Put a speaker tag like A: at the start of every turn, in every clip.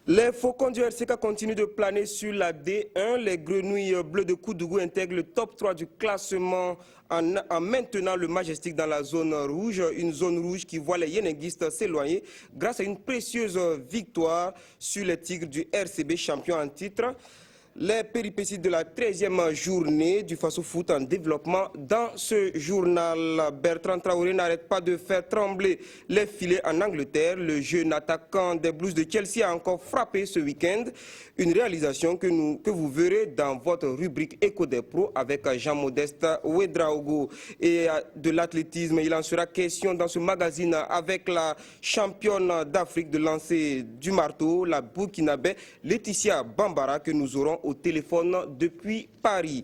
A: Les faucons du RCK continuent de planer sur la D1. Les grenouilles bleues de Koudougou intègrent le top 3 du classement en maintenant le Majestic dans la zone rouge. Une zone rouge qui voit les Yeneguistes s'éloigner grâce à une précieuse victoire sur les Tigres du RCB, champion en titre. Les péripéties de la 13e journée du Faso Foot en développement dans ce journal. Bertrand Traoré n'arrête pas de faire trembler les filets en Angleterre. Le jeune attaquant des Blues de Chelsea a encore frappé ce week-end. Une réalisation que vous verrez dans votre rubrique Écho des pros avec Jean-Modeste Ouedraogo. Et de l'athlétisme, il en sera question dans ce magazine avec la championne d'Afrique de lancer du marteau, la Burkinabé Laetitia Bambara, que nous aurons au téléphone depuis Paris.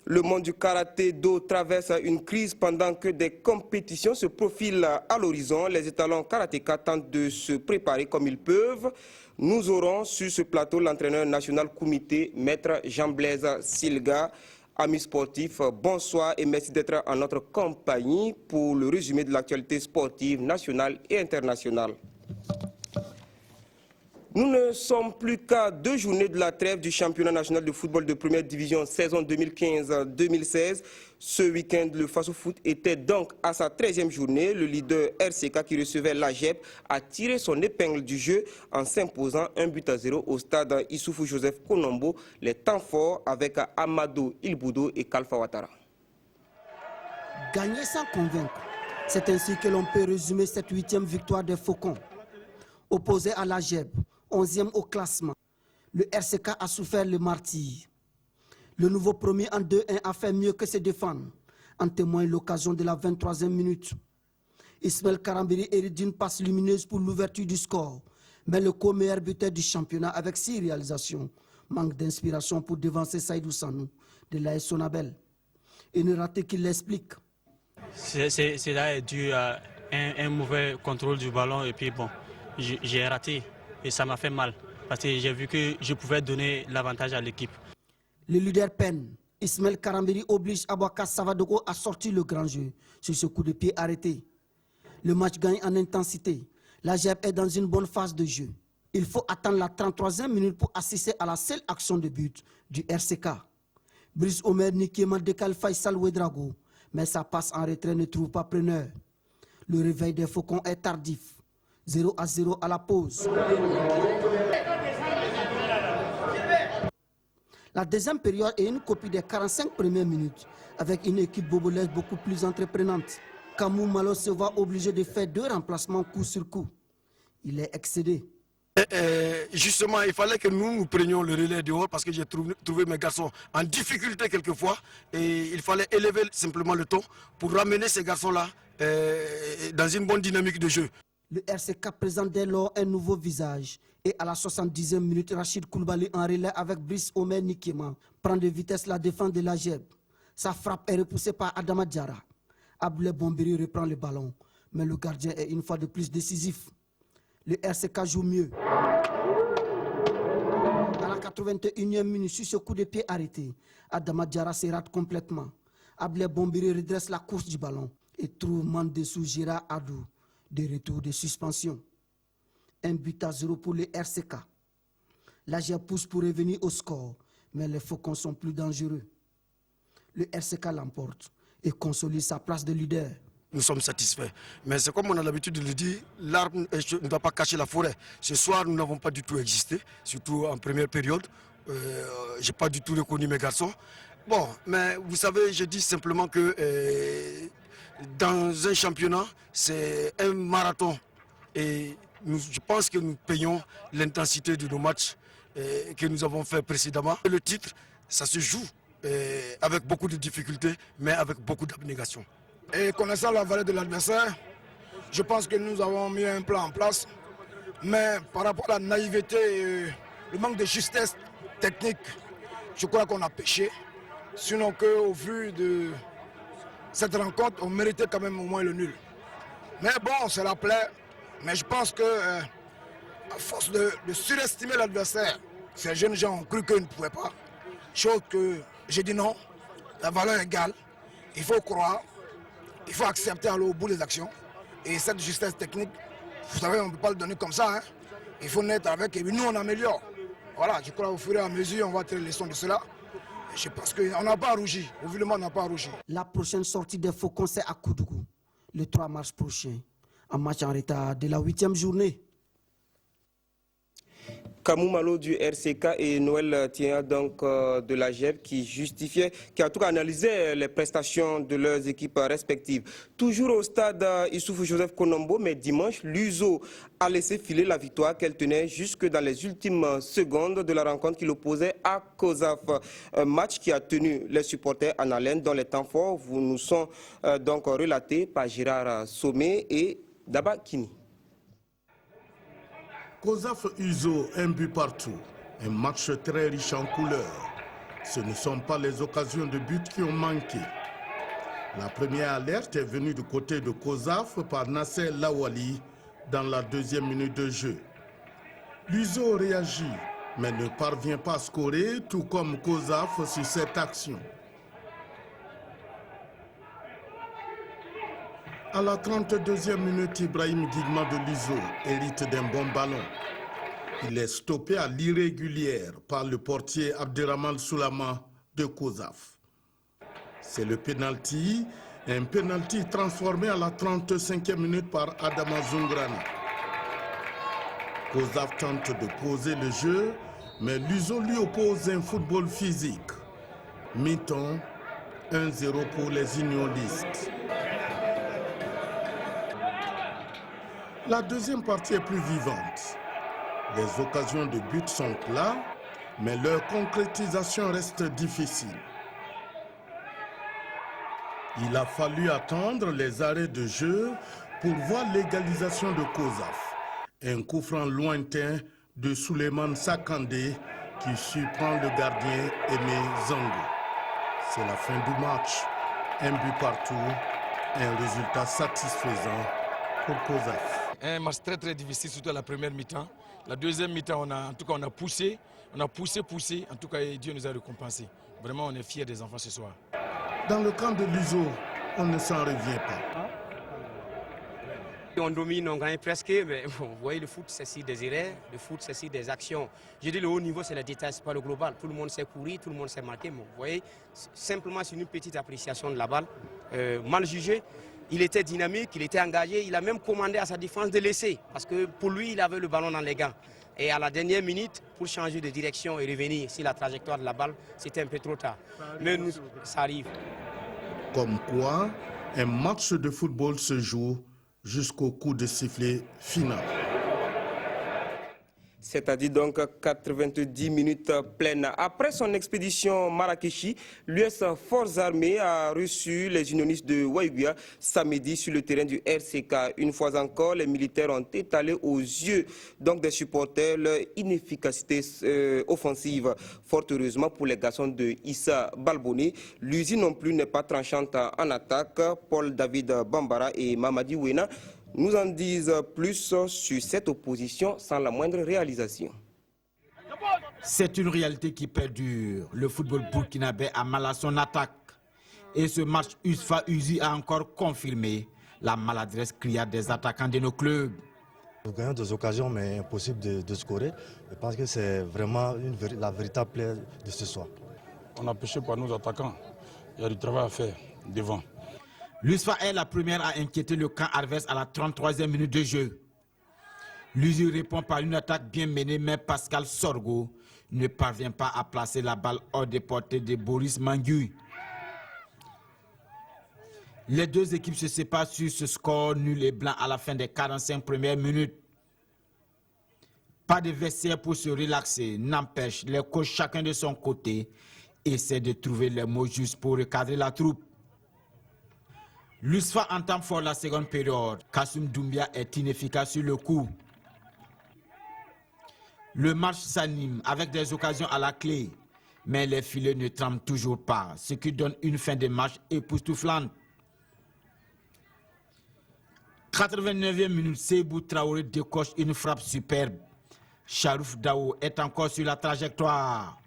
A: Le monde du karaté-do traverse une crise pendant que des compétitions se profilent à l'horizon. Les étalons karatéka tentent de se préparer comme ils peuvent. Nous aurons sur ce plateau l'entraîneur national comité, maître Jean-Blaise Silga. Amis sportifs, bonsoir et merci d'être en notre compagnie pour le résumé de l'actualité sportive nationale et internationale. Nous ne sommes plus qu'à 2 journées de la trêve du championnat national de football de première division saison 2015-2016. Ce week-end, le Faso Foot était donc à sa 13e journée. Le leader RCK qui recevait l'AGEP a tiré son épingle du jeu en s'imposant 1-0 au stade Issoufou Joseph Konombo. Les temps forts avec Amadou Ilboudo et Kalfa Ouattara.
B: Gagner sans convaincre, c'est ainsi que l'on peut résumer cette 8e victoire des Faucons. Opposé à l'AGEP, 11e au classement, le RCK a souffert le martyre. Le nouveau premier en 2-1 a fait mieux que se défendre. En témoigne l'occasion de la 23e minute. Ismaël Karambiri hérite d'une passe lumineuse pour l'ouverture du score. Mais le co-meilleur buteur du championnat avec 6 réalisations manque d'inspiration pour devancer Saïdou Sanou de l'AS Sonabel. Une ratée qui l'explique.
C: C'est là dû à un mauvais contrôle du ballon et puis bon, j'ai raté. Et ça m'a fait mal, parce que j'ai vu que je pouvais donner l'avantage à l'équipe.
B: Le leader peine. Ismaël Karambiri oblige Abouaka Savadogo à sortir le grand jeu sur ce coup de pied arrêté. Le match gagne en intensité. La GEP est dans une bonne phase de jeu. Il faut attendre la 33e minute pour assister à la seule action de but du RCK. Brice Omer Nikiema décale Faisal Ouedraogo, mais sa passe en retrait ne trouve pas preneur. Le réveil des Faucons est tardif. 0-0 à la pause. La deuxième période est une copie des 45 premières minutes, avec une équipe bobolaise beaucoup plus entreprenante. Kamou Malo se voit obligé de faire 2 remplacements coup sur coup. Il est excédé.
D: Justement, il fallait que nous prenions le relais dehors parce que j'ai trouvé mes garçons en difficulté quelquefois et il fallait élever simplement le ton pour ramener ces garçons-là dans une bonne dynamique de jeu.
B: Le RCK présente dès lors un nouveau visage. Et à la 70e minute, Rachid Koulibaly en relais avec Brice Omer Nikiema prend de vitesse la défense de l'AGEP. Sa frappe est repoussée par Adama Diarra. Abdoulaye Bombiri reprend le ballon, mais le gardien est une fois de plus décisif. Le RCK joue mieux. À la 81e minute, sur ce coup de pied arrêté, Adama Diarra se rate complètement. Abdoulaye Bombiri redresse la course du ballon et trouve Mandessou Gérard Adou. De retour de suspension. 1-0 pour le RCK. L'AGEP pousse pour revenir au score, mais les Faucons sont plus dangereux. Le RCK l'emporte et consolide sa place de leader.
D: Nous sommes satisfaits. Mais c'est comme on a l'habitude de le dire, l'arbre ne doit pas cacher la forêt. Ce soir, nous n'avons pas du tout existé, surtout en première période. Je n'ai pas du tout reconnu mes garçons. Bon, mais vous savez, je dis simplement que dans un championnat, c'est un marathon. Et je pense que nous payons l'intensité de nos matchs que nous avons fait précédemment. Le titre, ça se joue avec beaucoup de difficultés, mais avec beaucoup d'abnégation.
E: Et connaissant la valeur de l'adversaire, je pense que nous avons mis un plan en place. Mais par rapport à la naïveté et le manque de justesse technique, je crois qu'on a péché. Sinon qu'au vu de cette rencontre, on méritait quand même au moins le nul. Mais bon, c'est la plaie. Mais je pense que, à force de surestimer l'adversaire, ces jeunes gens ont cru qu'ils ne pouvaient pas. Chose que j'ai dit non, la valeur égale. Il faut croire, il faut accepter aller au bout des actions. Et cette justesse technique, Vous savez, on ne peut pas le donner comme ça. Hein. Il faut naître avec et nous on améliore. Voilà, je crois qu'au fur et à mesure, on va tirer les leçons de cela. Je pense qu'on n'a pas rougi. Au vu le monde, on n'a pas rougi.
B: La prochaine sortie des Faucons, c'est à Koudougou, le 3 mars prochain, en match en retard de la 8e journée.
A: Kamou Malo du RCK et Noël Tien donc de la GEB qui a en tout cas analysé les prestations de leurs équipes respectives. Toujours au stade Issoufou Joseph Konombo, mais dimanche, l'USO a laissé filer la victoire qu'elle tenait jusque dans les ultimes secondes de la rencontre qui l'opposait à COSAF. Un match qui a tenu les supporters en haleine dans les temps forts. Vous nous sont donc relatés par Gérard Sommet et Daba Kini.
F: COSAF USO, un but partout. Un match très riche en couleurs. Ce ne sont pas les occasions de but qui ont manqué. La première alerte est venue du côté de COSAF par Nasser Lawali dans la 2e minute de jeu. L'USO réagit, mais ne parvient pas à scorer, tout comme COSAF sur cette action. À la 32e minute, Ibrahim Guigma de l'USO hérite d'un bon ballon. Il est stoppé à l'irrégulière par le portier Abderrahman Soulama de COSAF. C'est le penalty, un penalty transformé à la 35e minute par Adama Zungrana. COSAF tente de poser le jeu, mais l'USO lui oppose un football physique. Mi-temps, 1-0 pour les unionistes. La deuxième partie est plus vivante. Les occasions de but sont là, mais leur concrétisation reste difficile. Il a fallu attendre les arrêts de jeu pour voir l'égalisation de COSAF. Un coup franc lointain de Souleymane Sakandé qui surprend le gardien Aimé Zango. C'est la fin du match. Un but partout, un résultat satisfaisant pour COSAF.
D: Un match très très difficile, surtout à la première mi-temps. La deuxième mi-temps, on a poussé. En tout cas, Dieu nous a récompensés. Vraiment, on est fiers des enfants ce soir.
F: Dans le camp de l'USO, on ne s'en revient pas.
G: On domine, on gagne presque, mais bon, vous voyez, le foot, c'est si des erreurs, le foot, c'est si des actions. Je dis le haut niveau, c'est le détail, c'est pas le global. Tout le monde sait courir, tout le monde sait marquer. Mais vous voyez, simplement, c'est une petite appréciation de la balle, mal jugée. Il était dynamique, il était engagé, il a même commandé à sa défense de laisser. Parce que pour lui, il avait le ballon dans les gants. Et à la dernière minute, pour changer de direction et revenir sur la trajectoire de la balle, c'était un peu trop tard. Mais nous, ça arrive.
F: Comme quoi, un match de football se joue jusqu'au coup de sifflet final.
A: C'est-à-dire donc 90 minutes pleines. Après son expédition Marrakech, l'US Forces Armées a reçu les unionistes de Waïguia samedi sur le terrain du RCK. Une fois encore, les militaires ont étalé aux yeux donc des supporters leur inefficacité offensive. Fort heureusement pour les garçons de Issa Balboni, l'usine non plus n'est pas tranchante en attaque. Paul David Bambara et Mamadi Ouena nous en disent plus sur cette opposition sans la moindre réalisation.
H: C'est une réalité qui perdure. Le football burkinabé a mal à son attaque. Et ce match USFA-USI a encore confirmé la maladresse criarde des attaquants de nos clubs.
I: Nous gagnons des occasions, mais impossible de scorer. Je pense que c'est vraiment la véritable plaie de ce soir.
J: On a pêché par nos attaquants. Il y a du travail à faire devant.
H: L'USFA est la première à inquiéter le camp adverse à la 33e minute de jeu. L'USU répond par une attaque bien menée, mais Pascal Sorgo ne parvient pas à placer la balle hors des portées de Boris Mangui. Les deux équipes se séparent sur ce score nul et blanc à la fin des 45 premières minutes. Pas de vestiaire pour se relaxer, n'empêche, les coachs chacun de son côté essaient de trouver les mots justes pour recadrer la troupe. L'USFA entame fort la seconde période. Kassoum Doumbia est inefficace sur le coup. Le match s'anime avec des occasions à la clé, mais les filets ne tremblent toujours pas, ce qui donne une fin de match époustouflante. 89e minute, Seibou Traoré décoche une frappe superbe. Charouf Dao est encore sur la trajectoire.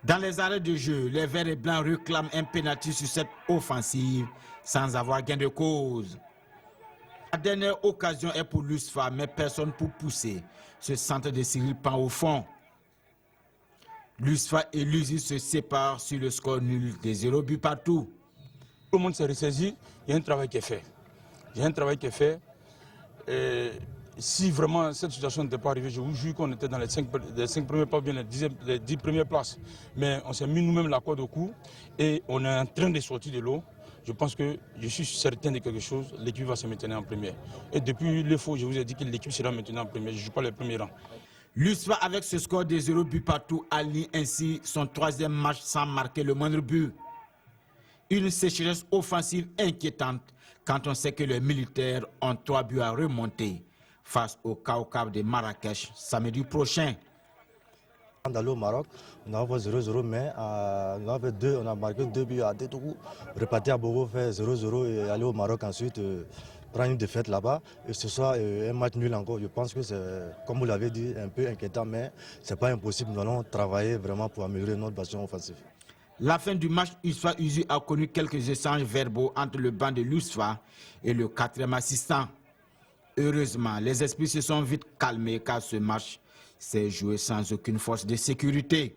H: Dans les arrêts de jeu, les Verts et Blancs réclament un pénalty sur cette offensive sans avoir gain de cause. La dernière occasion est pour l'USFA, mais personne pour pousser ce centre de Cyril Pan au fond. L'USFA et l'USI se séparent sur le score nul des 0 buts partout.
J: Tout le monde s'est ressaisi, il y a un travail qui est fait. Il y a un travail qui est fait. Et si vraiment cette situation n'était pas arrivée, je vous jure qu'on était dans les 5 premiers pas, bien les 10 premières places. Mais on s'est mis nous-mêmes la corde au cou et on est en train de sortir de l'eau. Je pense que je suis certain de quelque chose, l'équipe va se maintenir en première. Et depuis l'EFO, je vous ai dit que l'équipe sera maintenue en première, je ne joue pas les premiers rangs.
H: L'USFA, avec ce score de 0 buts partout, aligne ainsi son 3e match sans marquer le moindre but. Une sécheresse offensive inquiétante quand on sait que les militaires ont 3 buts à remonter face au Kaukab de Marrakech samedi prochain.
I: D'aller au Maroc, on a fait 0-0, mais on a marqué 2 buts à Tétougou. Repartir à Bogo, faire 0-0 et aller au Maroc ensuite, prendre une défaite là-bas. Et ce soir, un match nul encore. Je pense que c'est, comme vous l'avez dit, un peu inquiétant, mais ce n'est pas impossible. Nous allons travailler vraiment pour améliorer notre bastion offensif.
H: La fin du match USFA-USU a connu quelques échanges verbaux entre le banc de l'USFA et le 4e assistant. Heureusement, les esprits se sont vite calmés car ce match s'est joué sans aucune force de sécurité.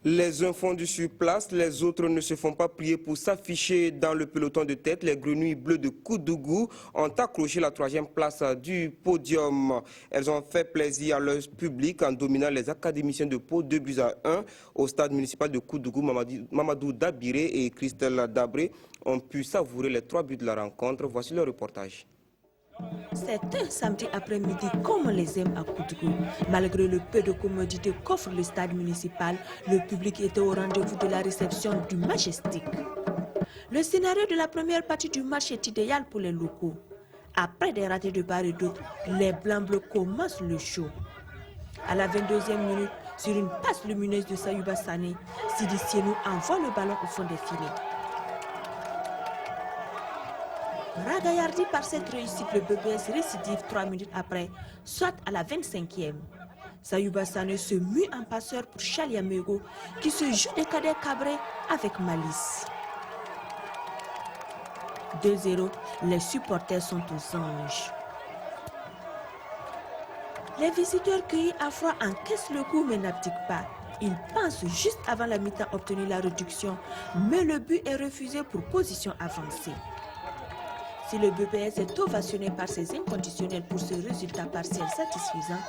A: Les uns fondus sur place, les autres ne se font pas prier pour s'afficher dans le peloton de tête. Les Grenouilles bleues de Koudougou ont accroché la 3e place du podium. Elles ont fait plaisir à leur public en dominant les académiciens de Pau 2-1 au stade municipal de Koudougou. Mamadou Dabiré et Christelle Dabré ont pu savourer les 3 buts de la rencontre. Voici le reportage.
K: C'est un samedi après-midi comme on les aime à Koudougou. Malgré le peu de commodité qu'offre le stade municipal, le public était au rendez-vous de la réception du Majestic. Le scénario de la première partie du match est idéal pour les locaux. Après des ratés de part et d'autre, les Blancs-Bleus commencent le show. À la 22e minute, sur une passe lumineuse de Sayouba Sané, Sidi Sienou envoie le ballon au fond des filets. Ragaillardi par cette réussite, le BPS récidive 3 minutes après, soit à la 25e. Sayouba Sané se mue en passeur pour Chaliamego qui se joue des cadets cabrés avec malice. 2-0, les supporters sont aux anges. Les visiteurs cueillis à froid encaissent le coup mais n'abdiquent pas. Ils pensent juste avant la mi-temps obtenir la réduction, mais le but est refusé pour position avancée. Si le BPS est ovationné par ses inconditionnels pour ce résultat partiel satisfaisant,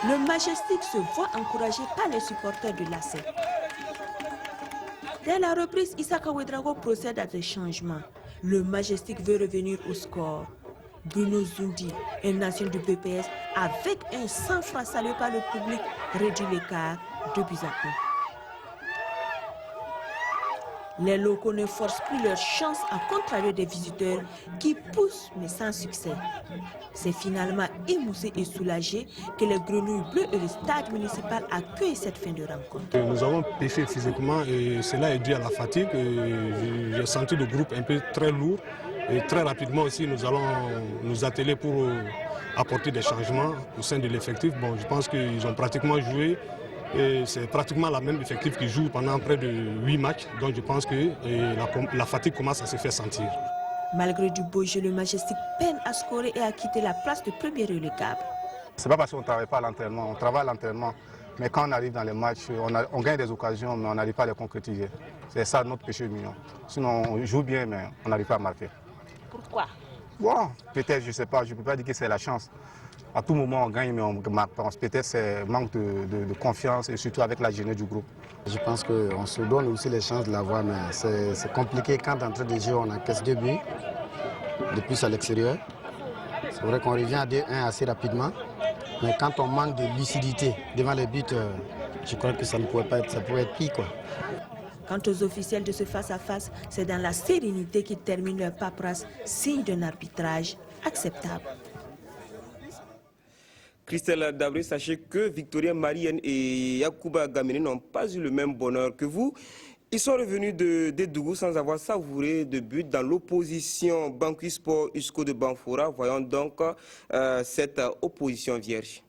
K: le Majestic se voit encouragé par les supporters de l'ACE. Dès la reprise, Isaka Ouedraogo procède à des changements. Le Majestic veut revenir au score. Bruno Zundi, un ancien du BPS, avec un sang-froid salué par le public, réduit l'écart 2-1. Les locaux ne forcent plus leur chance à contrario des visiteurs qui poussent mais sans succès. C'est finalement émoussé et soulagé que les Grenouilles bleues et le stade municipal accueillent cette fin de rencontre.
L: Nous avons pêché physiquement et cela est dû à la fatigue. J'ai senti le groupe un peu très lourd et très rapidement aussi nous allons nous atteler pour apporter des changements au sein de l'effectif. Bon, je pense qu'ils ont pratiquement joué. Et c'est pratiquement la même effectif qui joue pendant près de 8 matchs. Donc je pense que la fatigue commence à se faire sentir.
K: Malgré du beau jeu, le Majestic peine à scorer et à quitter la place de premier relégable.
M: Ce n'est pas parce qu'on ne travaille pas à l'entraînement, on travaille à l'entraînement. Mais quand on arrive dans les matchs, on gagne des occasions, mais on n'arrive pas à les concrétiser. C'est ça notre péché mignon. Sinon on joue bien, mais on n'arrive pas à marquer.
K: Pourquoi?
M: Bon, peut-être, je ne sais pas, je ne peux pas dire que c'est la chance. À tout moment, on gagne, mais on ne marque pas. Peut-être c'est manque de confiance et surtout avec la jeunesse du groupe.
N: Je pense qu'on se donne aussi les chances de l'avoir, mais c'est compliqué quand en train de jeu, on encaisse 2 buts, de plus à l'extérieur. C'est vrai qu'on revient à 2-1 assez rapidement, mais quand on manque de lucidité devant les buts, je crois que ça ne pourrait pas être, ça pourrait être pire, quoi.
K: Quant aux officiels de ce face-à-face, c'est dans la sérénité qu'ils terminent leur paperasse, signe d'un arbitrage acceptable.
A: Christelle Dabré, sachez que Victorien Marienne et Yacouba Gamene n'ont pas eu le même bonheur que vous. Ils sont revenus de Dougou sans avoir savouré de but dans l'opposition Banqui Sport Usco de Banfora. Voyons donc cette opposition vierge.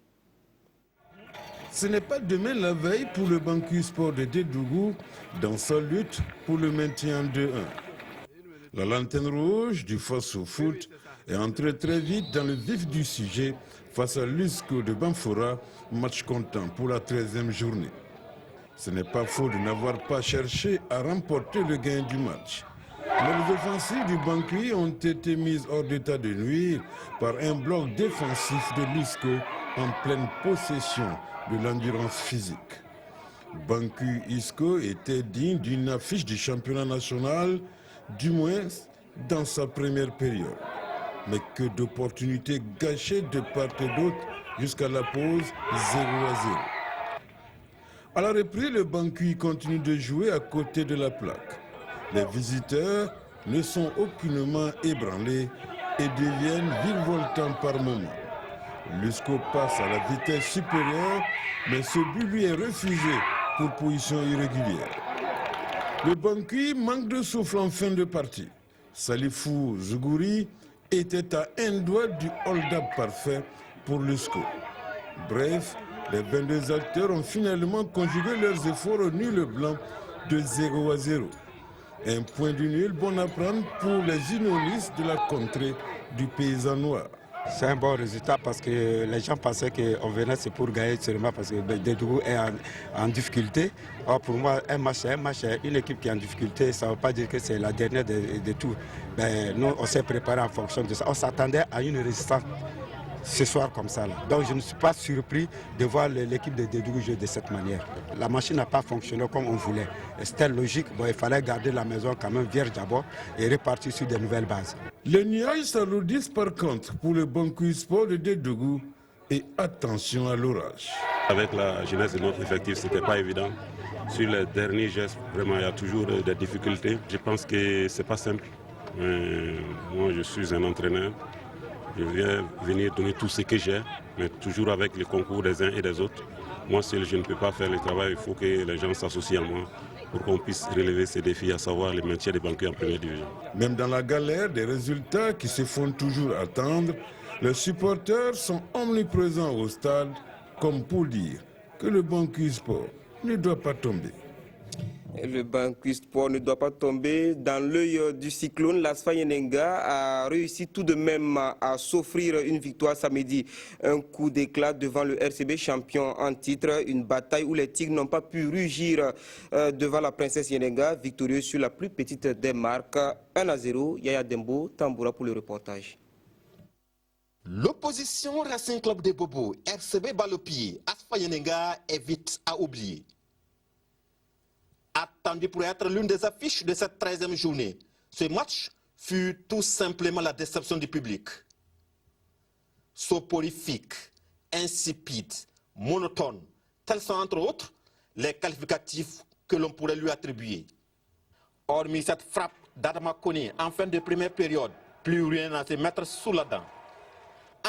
F: Ce n'est pas demain la veille pour le Banqui Sport de Dougou dans sa lutte pour le maintien 2-1.
O: La lanterne rouge du Force au foot est entrée très vite dans le vif du sujet face à l'USCO de Banfora, match comptant pour la 13e journée. Ce n'est pas faux de n'avoir pas cherché à remporter le gain du match. Mais les offensives du Banqui ont été mises hors d'état de nuire par un bloc défensif de l'USCO en pleine possession de l'endurance physique. Banqui-ISCO était digne d'une affiche du championnat national, du moins dans sa première période. Mais que d'opportunités gâchées de part et d'autre jusqu'à la pause 0-0. À la reprise, le Banqui continue de jouer à côté de la plaque. Les visiteurs ne sont aucunement ébranlés et deviennent virevoltants par moments. L'USCO passe à la vitesse supérieure, mais ce but lui est refusé pour position irrégulière. Le Banqui manque de souffle en fin de partie. Salifou Zougouri était à un doigt du hold-up parfait pour l'USCO. Bref, les 22 acteurs ont finalement conjugué leurs efforts au nul blanc de 0-0. Un point du nul bon à prendre pour les unionistes de la contrée du paysan noir.
P: C'est un bon résultat parce que les gens pensaient qu'on venait c'est pour gagner seulement parce que Dédougou est en difficulté. Or pour moi, un match, une équipe qui est en difficulté, ça ne veut pas dire que c'est la dernière de tout. Mais nous, on s'est préparé en fonction de ça. On s'attendait à une résistance ce soir comme ça. Là. Donc je ne suis pas surpris de voir l'équipe de Dédougou jouer de cette manière. La machine n'a pas fonctionné comme on voulait. C'était logique, bon, il fallait garder la maison quand même vierge d'abord et repartir sur de nouvelles bases.
O: Les nuages s'alourdissent par contre pour le Banqui Sport de Dédougou et attention à l'orage.
Q: Avec la jeunesse de notre effectif, ce n'était pas évident. Sur les derniers gestes, vraiment, il y a toujours des difficultés. Je pense que ce n'est pas simple. Moi, je suis un entraîneur. Je viens venir donner tout ce que j'ai, mais toujours avec le concours des uns et des autres. Moi seul, je ne peux pas faire le travail. Il faut que les gens s'associent à moi pour qu'on puisse relever ces défis, à savoir le maintien des Banqui en première division.
O: Même dans la galère des résultats qui se font toujours attendre, les supporters sont omniprésents au stade, comme pour dire que le Banqui Sport ne doit pas tomber.
A: Le Banqui Sport ne doit pas tomber dans l'œil du cyclone. L'ASFA Yenenga a réussi tout de même à s'offrir une victoire samedi. Un coup d'éclat devant le RCB champion en titre. Une bataille où les Tigres n'ont pas pu rugir devant la princesse Yenenga, victorieux sur la plus petite des marques. 1-0. Yaya Dembo, Tamboura pour le reportage.
R: L'opposition Racing Club de Bobo, RCB Balopi, ASFA Yenenga est vite à oublier. Attendu pour être l'une des affiches de cette 13e journée, ce match fut tout simplement la déception du public. Soporifique, insipide, monotone, tels sont entre autres les qualificatifs que l'on pourrait lui attribuer. Hormis cette frappe d'Adama Kone en fin de première période, plus rien à se mettre sous la dent.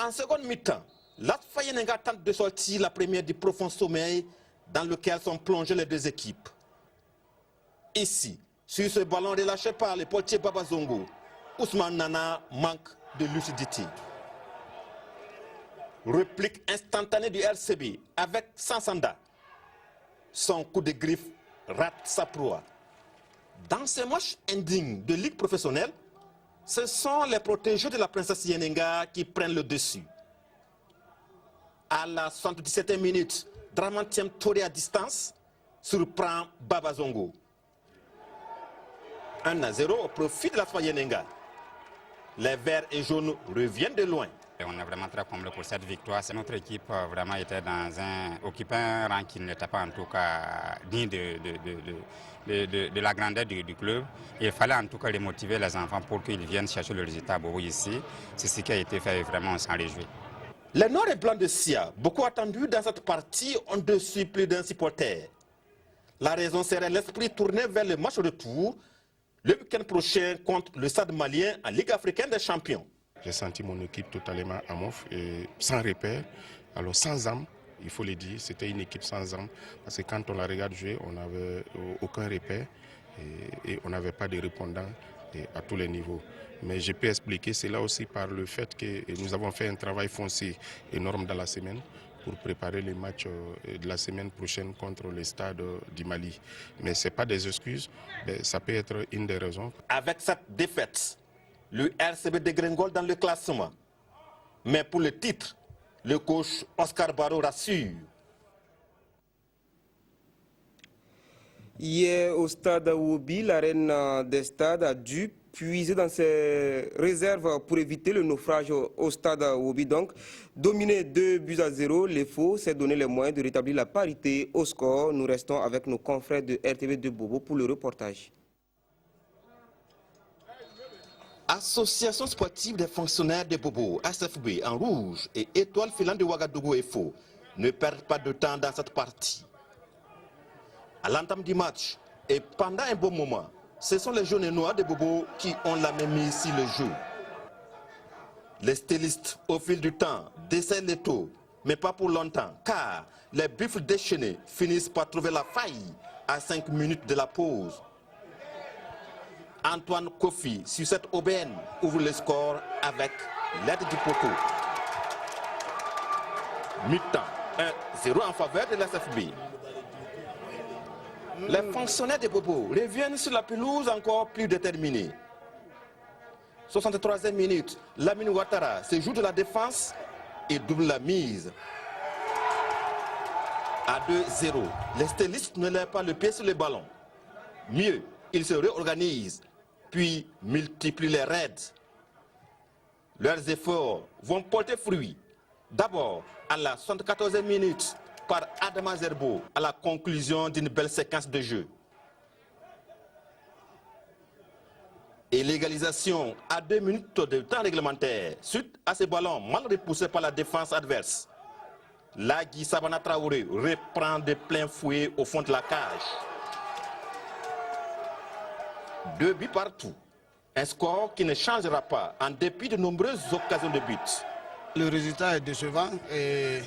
R: En seconde mi-temps, l'ASFA Yenenga tente de sortir la première du profond sommeil dans lequel sont plongées les deux équipes. Ici, sur ce ballon relâché par le portier Baba Zongo, Ousmane Nana manque de lucidité. Réplique instantanée du RCB avec Sansanda. Son coup de griffe rate sa proie. Dans ce match indigne de ligue professionnelle, ce sont les protégés de la princesse Yenenga qui prennent le dessus. À la 77e minute, Dramantiem Touré à distance surprend Baba Zongo. 1-0 au profit de la ASFA Yenenga. Les verts et jaunes reviennent de loin.
S: Et on est vraiment très comblé pour cette victoire. Notre équipe vraiment était occupait un rang qui n'était pas en tout cas digne de la grandeur du club. Il fallait en tout cas les motiver les enfants pour qu'ils viennent chercher le résultat à Bobo ici. C'est ce qui a été fait et vraiment on s'en réjouit.
R: Les noirs et blancs de Sia, beaucoup attendus dans cette partie, ont dessus plus d'un supporter. La raison serait l'esprit tourné vers le match retour le week-end prochain contre le Stade malien en Ligue africaine des champions.
T: J'ai senti mon équipe totalement amorphe et sans repère, alors sans âme, il faut le dire, c'était une équipe sans âme. Parce que quand on la regarde jouer, on n'avait aucun repère et on n'avait pas de répondants à tous les niveaux. Mais je peux expliquer cela aussi par le fait que nous avons fait un travail foncier énorme dans la semaine. pour préparer les matchs de la semaine prochaine contre les stades du Mali. Mais ce n'est pas des excuses, mais ça peut être une des raisons.
R: Avec cette défaite, le RCB dégringole dans le classement. Mais pour le titre, le coach Oscar Barreau rassure.
A: Hier, au stade Awobi, la reine des stades a dû puiser dans ses réserves pour éviter le naufrage au stade Awobi. Donc, dominé 2-0, les Faux s'est donné les moyens de rétablir la parité au score. Nous restons avec nos confrères de RTV de Bobo pour le reportage.
R: Association sportive des fonctionnaires de Bobo, ASFB en rouge et Étoile filante de Ouagadougou et Faux ne perdent pas de temps dans cette partie. À l'entame du match et pendant un bon moment, ce sont les jaunes et noirs de Bobo qui ont la même mise sur le jeu. Les stylistes, au fil du temps, desserrent les taux, mais pas pour longtemps, car les buffles déchaînés finissent par trouver la faille à 5 minutes de la pause. Antoine Kofi, sur cette aubaine, ouvre le score avec l'aide du poteau. Mi-temps, 1-0 en faveur de l'ASFB. Les fonctionnaires de Bobo reviennent sur la pelouse encore plus déterminés. 63e minute, Lamine Ouattara se joue de la défense et double la mise. À 2-0, les stylistes ne lèvent pas le pied sur le ballon. Mieux, ils se réorganisent, puis multiplient les raids. Leurs efforts vont porter fruit. D'abord, à la 74e minute, par Adama Zerbo à la conclusion d'une belle séquence de jeu. Et l'égalisation à 2 minutes de temps réglementaire suite à ce ballon mal repoussé par la défense adverse. Lagui Sabana Traoré reprend de plein fouet au fond de la cage. 2 buts partout. Un score qui ne changera pas en dépit de nombreuses occasions de but.
E: Le résultat est décevant et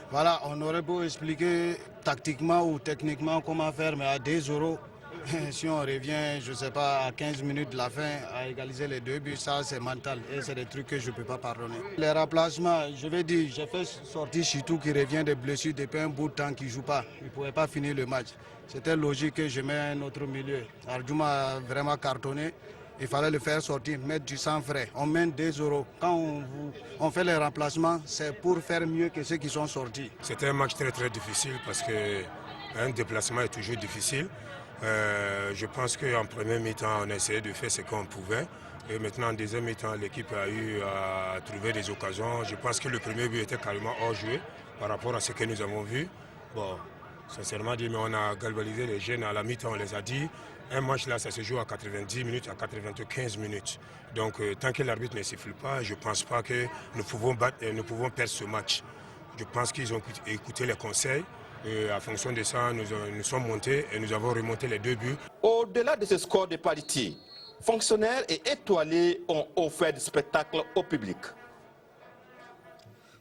E: voilà, on aurait beau expliquer tactiquement ou techniquement comment faire, mais à 2-0, si on revient, je ne sais pas, à 15 minutes de la fin, à égaliser les 2 buts, ça c'est mental et c'est des trucs que je ne peux pas pardonner. Les remplacements, je vais dire, j'ai fait sortir Chitou qui revient des blessures depuis un bout de temps, qui ne joue pas. Il ne pouvait pas finir le match. C'était logique que je mette un autre milieu. Arjouma a vraiment cartonné. Il fallait le faire sortir, mettre du sang frais. On mène 2-0. Quand on fait les remplacements, c'est pour faire mieux que ceux qui sont sortis.
J: C'était un match très difficile parce qu'un déplacement est toujours difficile. Je pense qu'en premier mi-temps, on a essayé de faire ce qu'on pouvait. Et maintenant, en deuxième mi-temps, l'équipe a eu à trouver des occasions. Je pense que le premier but était carrément hors jeu par rapport à ce que nous avons vu. Bon, sincèrement dit, mais on a galvanisé les jeunes à la mi-temps, on les a dit. Un match là, ça se joue à 90 minutes, à 95 minutes. Donc tant que l'arbitre ne siffle pas, je ne pense pas que nous pouvons perdre ce match. Je pense qu'ils ont écouté les conseils. Et en fonction de ça, nous sommes montés et nous avons remonté les 2 buts.
R: Au-delà de ce score de parité, fonctionnaires et étoilés ont offert du spectacle au public.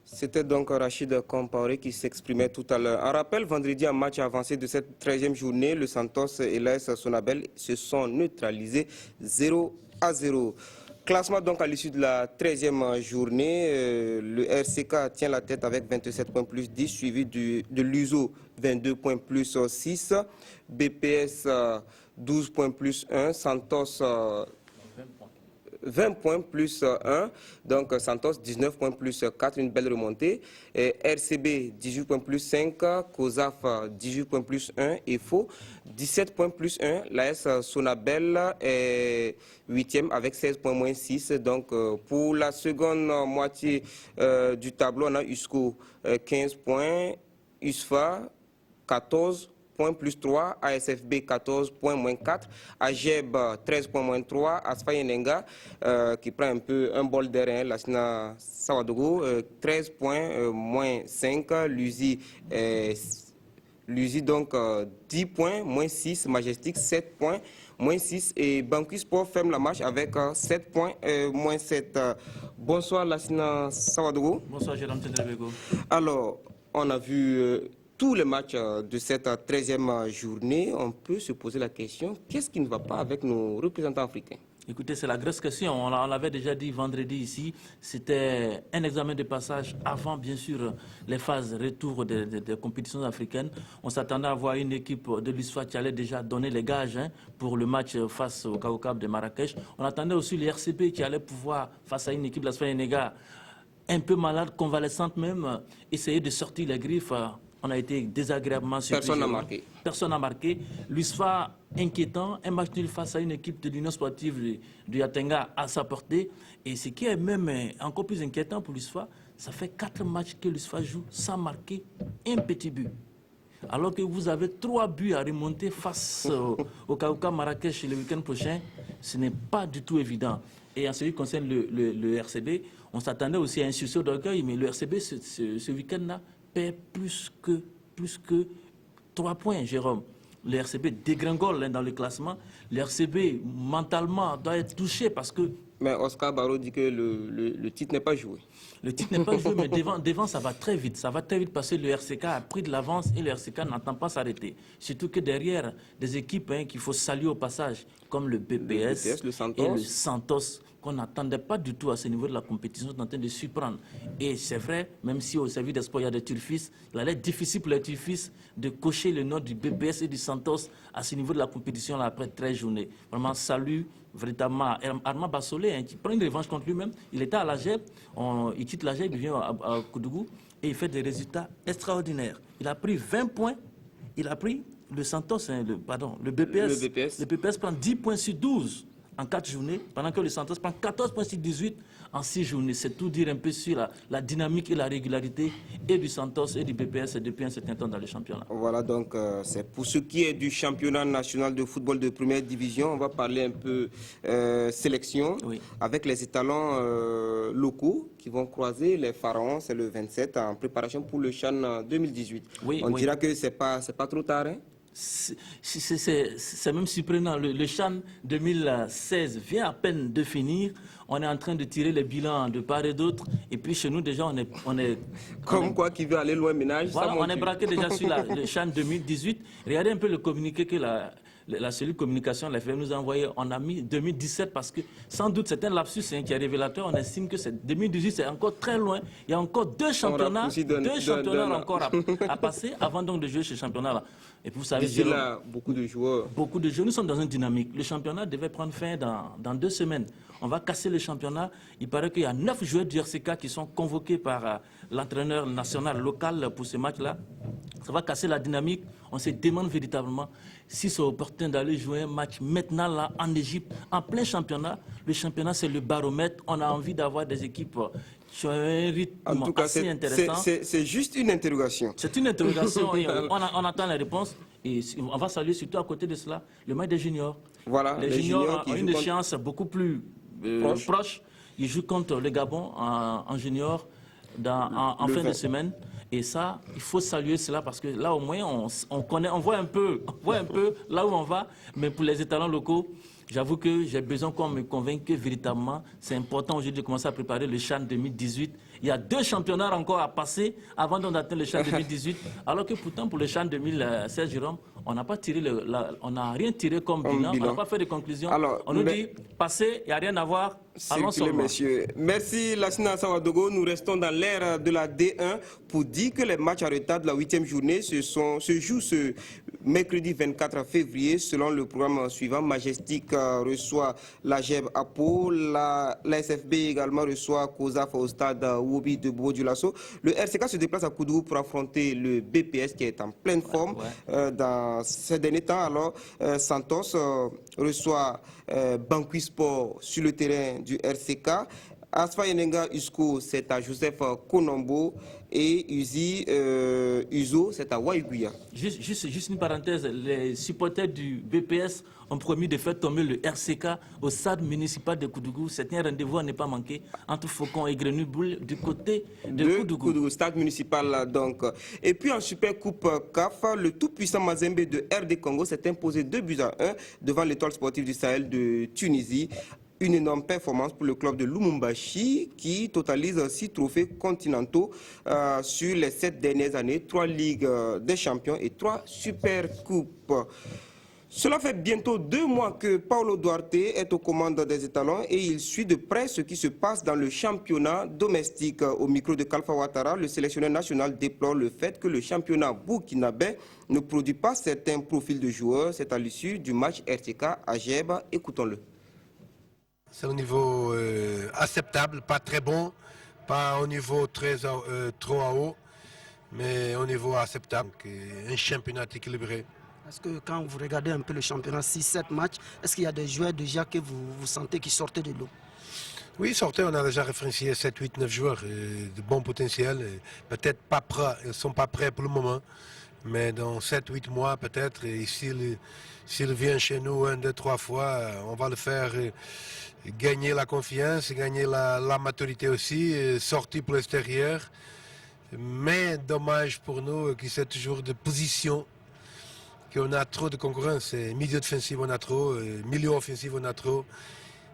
A: C'était donc Rachid Compaoré qui s'exprimait tout à l'heure. En rappel, vendredi, en match avancé de cette 13e journée, le Santos et l'AS Sonabel se sont neutralisés 0-0. Classement donc à l'issue de la 13e journée, le RCK tient la tête avec 27 points plus 10, suivi de l'USO 22 points plus 6, BPS 12 points plus 1, Santos 20 points plus 1, donc Santos 19 points plus 4, une belle remontée. RCB 18 points plus 5, COSAF 18 points plus 1 et FO 17 points plus 1. L'AS Sonabel est 8e avec 16 points moins 6. Donc pour la seconde moitié du tableau, on a USCO 15 points, USFA 14 points plus 3, ASFB 14 points moins 4, AGEB 13 points moins 3, Asfaï Nenga qui prend un peu un bol d'air, Lasina Sawadogo 13 points moins 5, Luzi donc 10 points moins 6, Majestic 7 points moins 6 et Banqui Sport ferme la marche avec 7 points moins 7. Bonsoir Lasina Sawadogo.
U: Bonsoir Jérôme Tendrebego.
A: Alors, on a vu tous les matchs de cette 13e journée, on peut se poser la question, qu'est-ce qui ne va pas avec nos représentants africains?
U: Écoutez, c'est la grosse question. On l'avait déjà dit vendredi ici. C'était un examen de passage avant, bien sûr, les phases retour des compétitions africaines. On s'attendait à voir une équipe de l'USFA qui allait déjà donner les gages pour le match face au Kaokab de Marrakech. On attendait aussi les RCP qui allaient pouvoir, face à une équipe de la Sénégal, un peu malade, convalescente même, essayer de sortir les griffes. On a été désagréablement surpris.
A: Personne n'a marqué.
U: Personne n'a marqué. L'USFA, inquiétant, un match nul face à une équipe de l'Union sportive du Yatenga à sa portée. Et ce qui est même encore plus inquiétant pour l'USFA, ça fait 4 matchs que l'USFA joue sans marquer un petit but. Alors que vous avez 3 buts à remonter face au Kaouka Marrakech le week-end prochain, ce n'est pas du tout évident. Et en ce qui concerne le RCB, on s'attendait aussi à un sursaut d'orgueil, mais le RCB ce week-end-là perd plus que 3 points, Jérôme. Le RCB dégringole dans le classement. Le RCB, mentalement, doit être touché parce que...
A: Mais Oscar Barreau dit que le titre n'est pas joué.
U: Le titre n'est pas joué, mais devant, ça va très vite. Ça va très vite parce que le RCK a pris de l'avance et le RCK n'entend pas s'arrêter. Surtout que derrière, des équipes qu'il faut saluer au passage, comme le BPS
A: le Santos.
U: Et le Santos, qu'on n'attendait pas du tout à ce niveau de la compétition, sont en train de surprendre. Et c'est vrai, même si au service des sports, il y a des turfistes, il allait être difficile pour les turfistes de cocher le nom du BPS et du Santos à ce niveau de la compétition là, après 13 journées. Vraiment, salut véritablement Armand Bassolé, qui prend une revanche contre lui-même. Il était à la GEP, il quitte la GEP, il vient à Koudougou et il fait des résultats extraordinaires. Il a pris 20 points, il a pris le Santos, le BPS. Le BPS prend 10 points sur 12 en 4 journées, pendant que le Santos prend 14 points sur 18 en 6 journées. C'est tout dire un peu sur la dynamique et la régularité et du Santos et du BPS depuis un certain temps dans le championnat.
A: Voilà, donc c'est pour ce qui est du championnat national de football de première division. On va parler un peu sélection avec les étalons locaux qui vont croiser les Pharaons. C'est le 27 en préparation pour le CHAN 2018. On dira que c'est pas trop tard, hein?
U: C'est même surprenant. Le CHAN 2016 vient à peine de finir. On est en train de tirer les bilans de part et d'autre. Et puis chez nous, déjà, on est
A: quoi qui veut aller loin ménage.
U: Voilà, on est braqué déjà sur le CHAN 2018. Regardez un peu le communiqué que la cellule communication, la FM nous a envoyé. On a mis 2017 parce que sans doute c'est un lapsus qui est révélateur. On estime que 2018 c'est encore très loin. Il y a encore 2 championnats, encore à passer avant donc de jouer ce championnat-là. Et puis vous savez,
A: là, beaucoup de joueurs.
U: Beaucoup de joueurs. Nous sommes dans une dynamique. Le championnat devait prendre fin dans 2 semaines. On va casser le championnat. Il paraît qu'il y a 9 joueurs du RCK qui sont convoqués par l'entraîneur national local pour ce match-là. Ça va casser la dynamique. On se demande véritablement si c'est opportun d'aller jouer un match maintenant là en Égypte, en plein championnat. Le championnat, c'est le baromètre. On a envie d'avoir des équipes qui ont un rythme assez intéressant.
A: C'est juste une interrogation.
U: C'est une interrogation et on attend la réponse. Et on va saluer surtout à côté de cela le match des juniors.
A: Voilà,
U: les juniors ont une échéance beaucoup plus proche. Ils jouent contre le Gabon en junior en fin de semaine. Et ça, il faut saluer cela parce que là, au moins, on voit un peu là où on va. Mais pour les étalons locaux, j'avoue que j'ai besoin qu'on me convainque que véritablement, c'est important aujourd'hui de commencer à préparer le CHAN 2018. Il y a 2 championnats encore à passer avant d'atteindre le CHAN 2018. Alors que pourtant, pour le CHAN 2016, Jérôme, on n'a pas tiré on n'a rien tiré comme bilan. On n'a pas fait de conclusion. Alors, on nous dit, passez, il n'y a rien à voir. Allons seulement.
A: Messieurs. Merci Lassina Sawadogo. Nous restons dans l'ère de la D1 pour dire que les matchs en retard de la 8e journée se jouent ce mercredi 24 février selon le programme suivant. Majestic reçoit la GEB à Pau, la SFB également reçoit COSAF au stade Wobi de Bobo-Dioulasso. Le RCK se déplace à Koudougou pour affronter le BPS qui est en pleine forme dans ces derniers temps. Alors Santos reçoit Banqui Sport sur le terrain du RCK. Asfa Yenenga Usko, c'est à Joseph Konombo. Et Uzo, c'est à Waïguya.
U: Juste une parenthèse, les supporters du BPS ont promis de faire tomber le RCK au stade municipal de Koudougou. C'est un rendez-vous à ne pas manquer entre Faucon et Grenoble du côté de Koudougou.
A: Stade municipal donc. Et puis en Super Coupe CAF, le tout-puissant Mazembe de RD Congo s'est imposé 2-1 devant l'étoile sportive du Sahel de Tunisie. Une énorme performance pour le club de Lumumbashi qui totalise 6 trophées continentaux sur les 7 dernières années, 3 Ligues des champions et 3 Super Coupes. Cela fait bientôt 2 mois que Paulo Duarte est aux commandes des étalons et il suit de près ce qui se passe dans le championnat domestique. Au micro de Kalfa Ouattara, le sélectionneur national déplore le fait que le championnat burkinabé ne produit pas certains profils de joueurs. C'est à l'issue du match RTK à Geb. Écoutons-le.
C: C'est au niveau acceptable, pas très bon, pas au niveau trop haut, mais au niveau acceptable. Un championnat équilibré.
B: Est-ce que quand vous regardez un peu le championnat, 6-7 matchs, est-ce qu'il y a des joueurs déjà que vous sentez qui sortaient de l'eau?
C: Oui, sortez, on a déjà référencié 7, 8, 9 joueurs de bon potentiel. Peut-être pas prêts, ils ne sont pas prêts pour le moment, mais dans 7, 8 mois peut-être, et s'il vient chez nous 1, 2, 3 fois, on va le faire gagner la confiance, gagner la maturité aussi, sortir pour l'extérieur. Mais dommage pour nous que c'est toujours de position. On a trop de concurrence, milieu défensif on a trop, milieu offensif on a trop,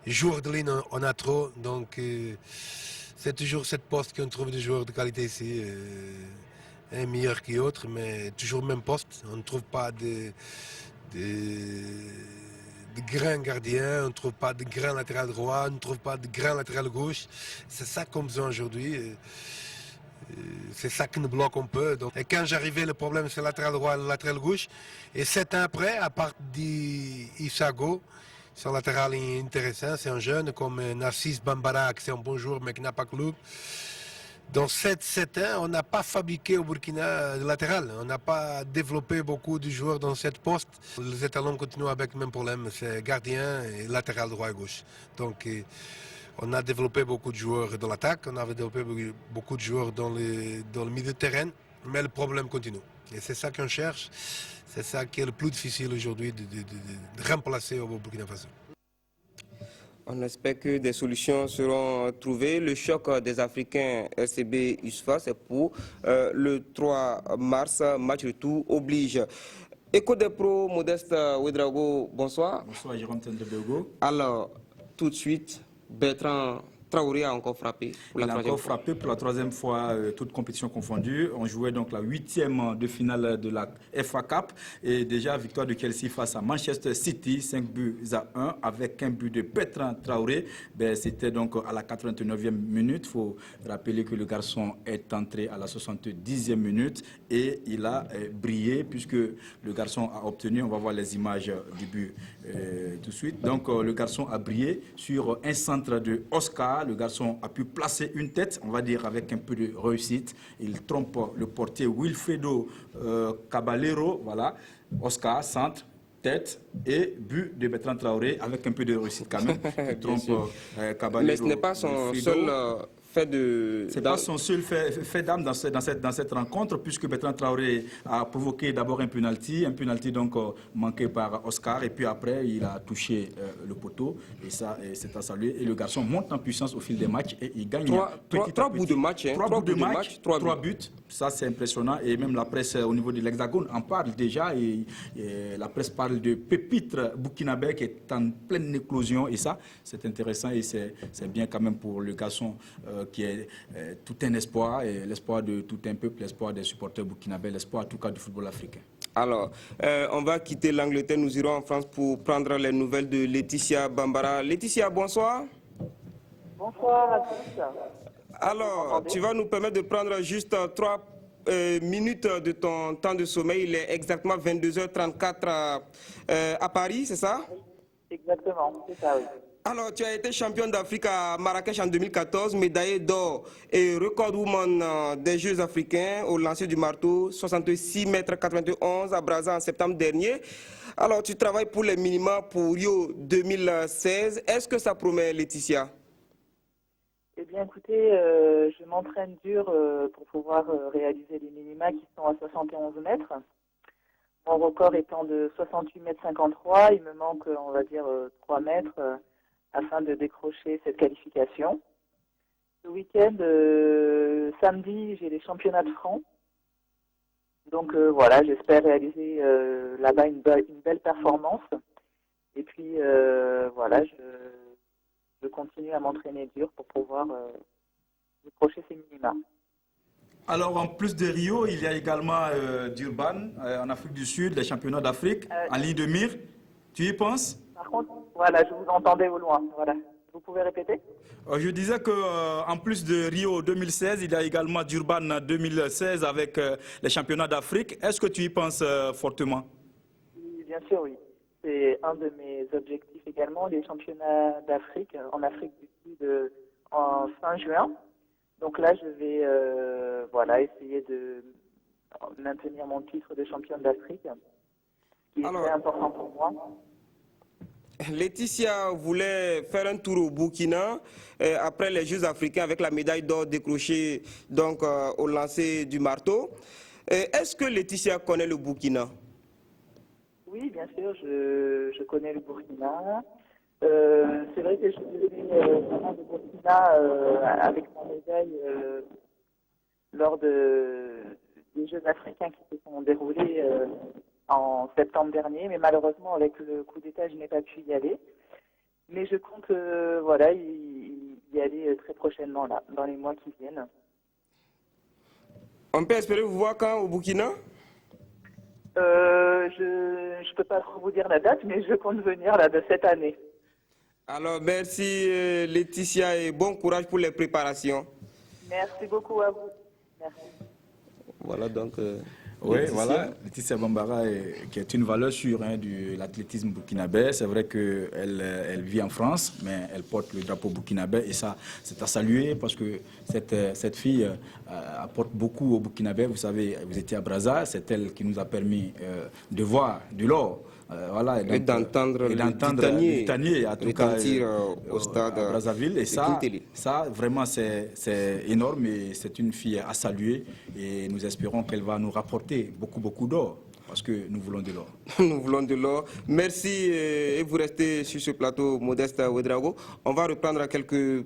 C: joueurs de ligne on a trop, donc c'est toujours cette poste qu'on trouve des joueurs de qualité ici, un meilleur que l'autre, mais toujours le même poste, on ne trouve pas de grands gardiens, on ne trouve pas de grands latéral droit, on ne trouve pas de grands latéral gauche, c'est ça qu'on a besoin aujourd'hui. C'est ça qui nous bloque un peu. Donc, et quand j'arrivais, le problème c'est le latéral droit et le latéral gauche. Et 7 ans après, à part d'Issago, c'est un latéral intéressant, c'est un jeune comme Narcisse Bambara, qui c'est un bon joueur mais qui n'a pas de club. Dans 7 ans, on n'a pas fabriqué au Burkina de latéral. On n'a pas développé beaucoup de joueurs dans cette poste. Les étalons continuent avec le même problème, c'est gardien et latéral droit et gauche. Donc, on a développé beaucoup de joueurs dans l'attaque, on a développé beaucoup de joueurs dans le milieu de terrain, mais le problème continue. Et c'est ça qu'on cherche, c'est ça qui est le plus difficile aujourd'hui de remplacer au Burkina Faso.
A: On espère que des solutions seront trouvées. Le choc des Africains RCB USFA, c'est pour le 3 mars, match retour oblige. Écho des pros, Modeste Ouedraogo, bonsoir.
H: Bonsoir Jérôme Tendebego.
A: Alors, tout de suite, Bertrand Traoré a encore frappé pour la troisième fois.
H: Frappé pour la troisième fois, toute compétition confondue. On jouait donc la 8e de finale de la FA Cup et déjà victoire de Chelsea face à Manchester City, 5-1 avec un but de Bertrand Traoré. C'était donc à la 89e minute. Il faut rappeler que le garçon est entré à la 70e minute et il a brillé puisque le garçon a obtenu, on va voir les images du but tout de suite. Donc le garçon a brillé sur un centre de Oscar. Le garçon a pu placer une tête, on va dire avec un peu de réussite. Il trompe le portier Wilfredo Caballero, voilà. Oscar, centre, tête et but de Bertrand Traoré avec un peu de réussite quand même. Il trompe Caballero.
A: Mais ce n'est pas son seul fait de...
H: C'est pas son seul fait d'âme dans cette rencontre, puisque Bertrand Traoré a provoqué d'abord un penalty donc manqué par Oscar, et puis après il a touché le poteau, et ça c'est à saluer. Et le garçon monte en puissance au fil des matchs et il gagne
A: trois bouts de match.
H: Trois buts, ça c'est impressionnant, et même la presse au niveau de l'Hexagone en parle déjà, et la presse parle de pépitre burkinabé qui est en pleine éclosion, et ça c'est intéressant, et c'est bien quand même pour le garçon qui est tout un espoir, et l'espoir de tout un peuple, l'espoir des supporters burkinabés, l'espoir en tout cas du football africain.
A: Alors, on va quitter l'Angleterre, nous irons en France pour prendre les nouvelles de Laetitia Bambara. Laetitia, bonsoir.
V: Bonsoir à tous.
A: Alors, tu vas nous permettre de prendre juste 3 minutes de ton temps de sommeil. Il est exactement 22h34 à Paris, c'est ça?
V: Exactement, c'est ça, oui.
A: Alors, tu as été championne d'Afrique à Marrakech en 2014, médaillée d'or et record woman des Jeux africains au lancer du marteau, 66,91 m à Brazza en septembre dernier. Alors, tu travailles pour les minima pour Rio 2016. Est-ce que ça promet, Laetitia?
V: Eh bien, écoutez, je m'entraîne dur pour pouvoir réaliser les minima qui sont à 71 mètres. Mon record étant de 68,53 m, il me manque, on va dire, 3 mètres afin de décrocher cette qualification. Ce week-end, samedi, j'ai les championnats de France. Donc voilà, j'espère réaliser là-bas une belle performance. Et puis voilà, je continue à m'entraîner dur pour pouvoir décrocher ces minima.
D: Alors, en plus de Rio, il y a également Durban, en Afrique du Sud, les championnats d'Afrique, en ligne de mire. Tu y penses?
V: Par contre, voilà, je vous entendais au loin. Voilà. Vous pouvez répéter?
D: Je disais qu'en plus de Rio 2016, il y a également Durban 2016 avec les championnats d'Afrique. Est-ce que tu y penses fortement?
V: Oui, bien sûr, oui. C'est un de mes objectifs également, les championnats d'Afrique, en Afrique du Sud, en fin juin. Donc là, je vais voilà, essayer de maintenir mon titre de championne d'Afrique, qui est très important pour moi.
A: Laetitia voulait faire un tour au Burkina après les Jeux africains avec la médaille d'or décrochée donc, au lancer du marteau. Est-ce que Laetitia connaît le Burkina?
V: Oui, bien sûr, je connais le Burkina. C'est vrai que je suis vraiment le Burkina avec ma médaille lors des Jeux africains qui se sont déroulés en septembre dernier, mais malheureusement avec le coup d'État, je n'ai pas pu y aller. Mais je compte voilà, y aller très prochainement, là, dans les mois qui viennent.
A: On peut espérer vous voir quand au Burkina?
V: Je ne peux pas trop vous dire la date, mais je compte venir là de cette année.
A: Alors merci Laetitia et bon courage pour les préparations.
V: Merci beaucoup à vous. Merci.
A: Voilà donc.
D: Oui,
A: Laetitia.
D: voilà, Laetitia Bambara, qui est une valeur sûre de l'athlétisme burkinabé. C'est vrai qu'elle vit en France, mais elle porte le drapeau burkinabé et ça, c'est à saluer parce que cette fille apporte beaucoup au Burkinabé. Vous savez, vous étiez à Brazza, c'est elle qui nous a permis de voir de l'or. Voilà,
A: et d'entendre le
D: Titanier, en tout cas,
A: au stade
D: à Brazzaville. Et ça, vraiment, c'est énorme et c'est une fille à saluer. Et nous espérons qu'elle va nous rapporter beaucoup d'or. Parce que nous voulons de l'or.
A: Nous voulons de l'or. Merci et vous restez sur ce plateau, Modeste Ouedraogo. On va reprendre quelques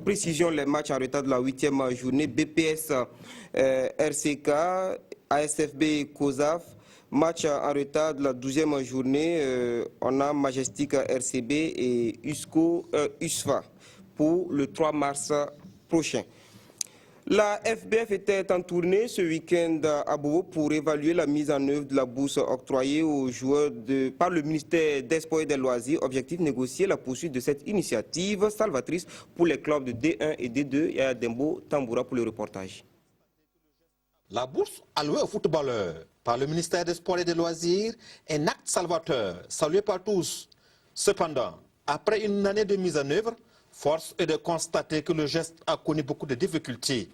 A: précisions, les matchs en retard de la 8e journée. BPS RCK, ASFB COSAF. Match en retard de la 12e journée, on a Majestic RCB et USFA pour le 3 mars prochain. La FBF était en tournée ce week-end à Bobo pour évaluer la mise en œuvre de la bourse octroyée aux joueurs par le ministère des Sports et des Loisirs. Objectif, négocier la poursuite de cette initiative salvatrice pour les clubs de D1 et D2. Et à Dembo Tamboura pour le reportage.
R: La bourse allouée aux footballeurs par le ministère des Sports et des Loisirs est un acte salvateur, salué par tous. Cependant, après une année de mise en œuvre, force est de constater que le geste a connu beaucoup de difficultés.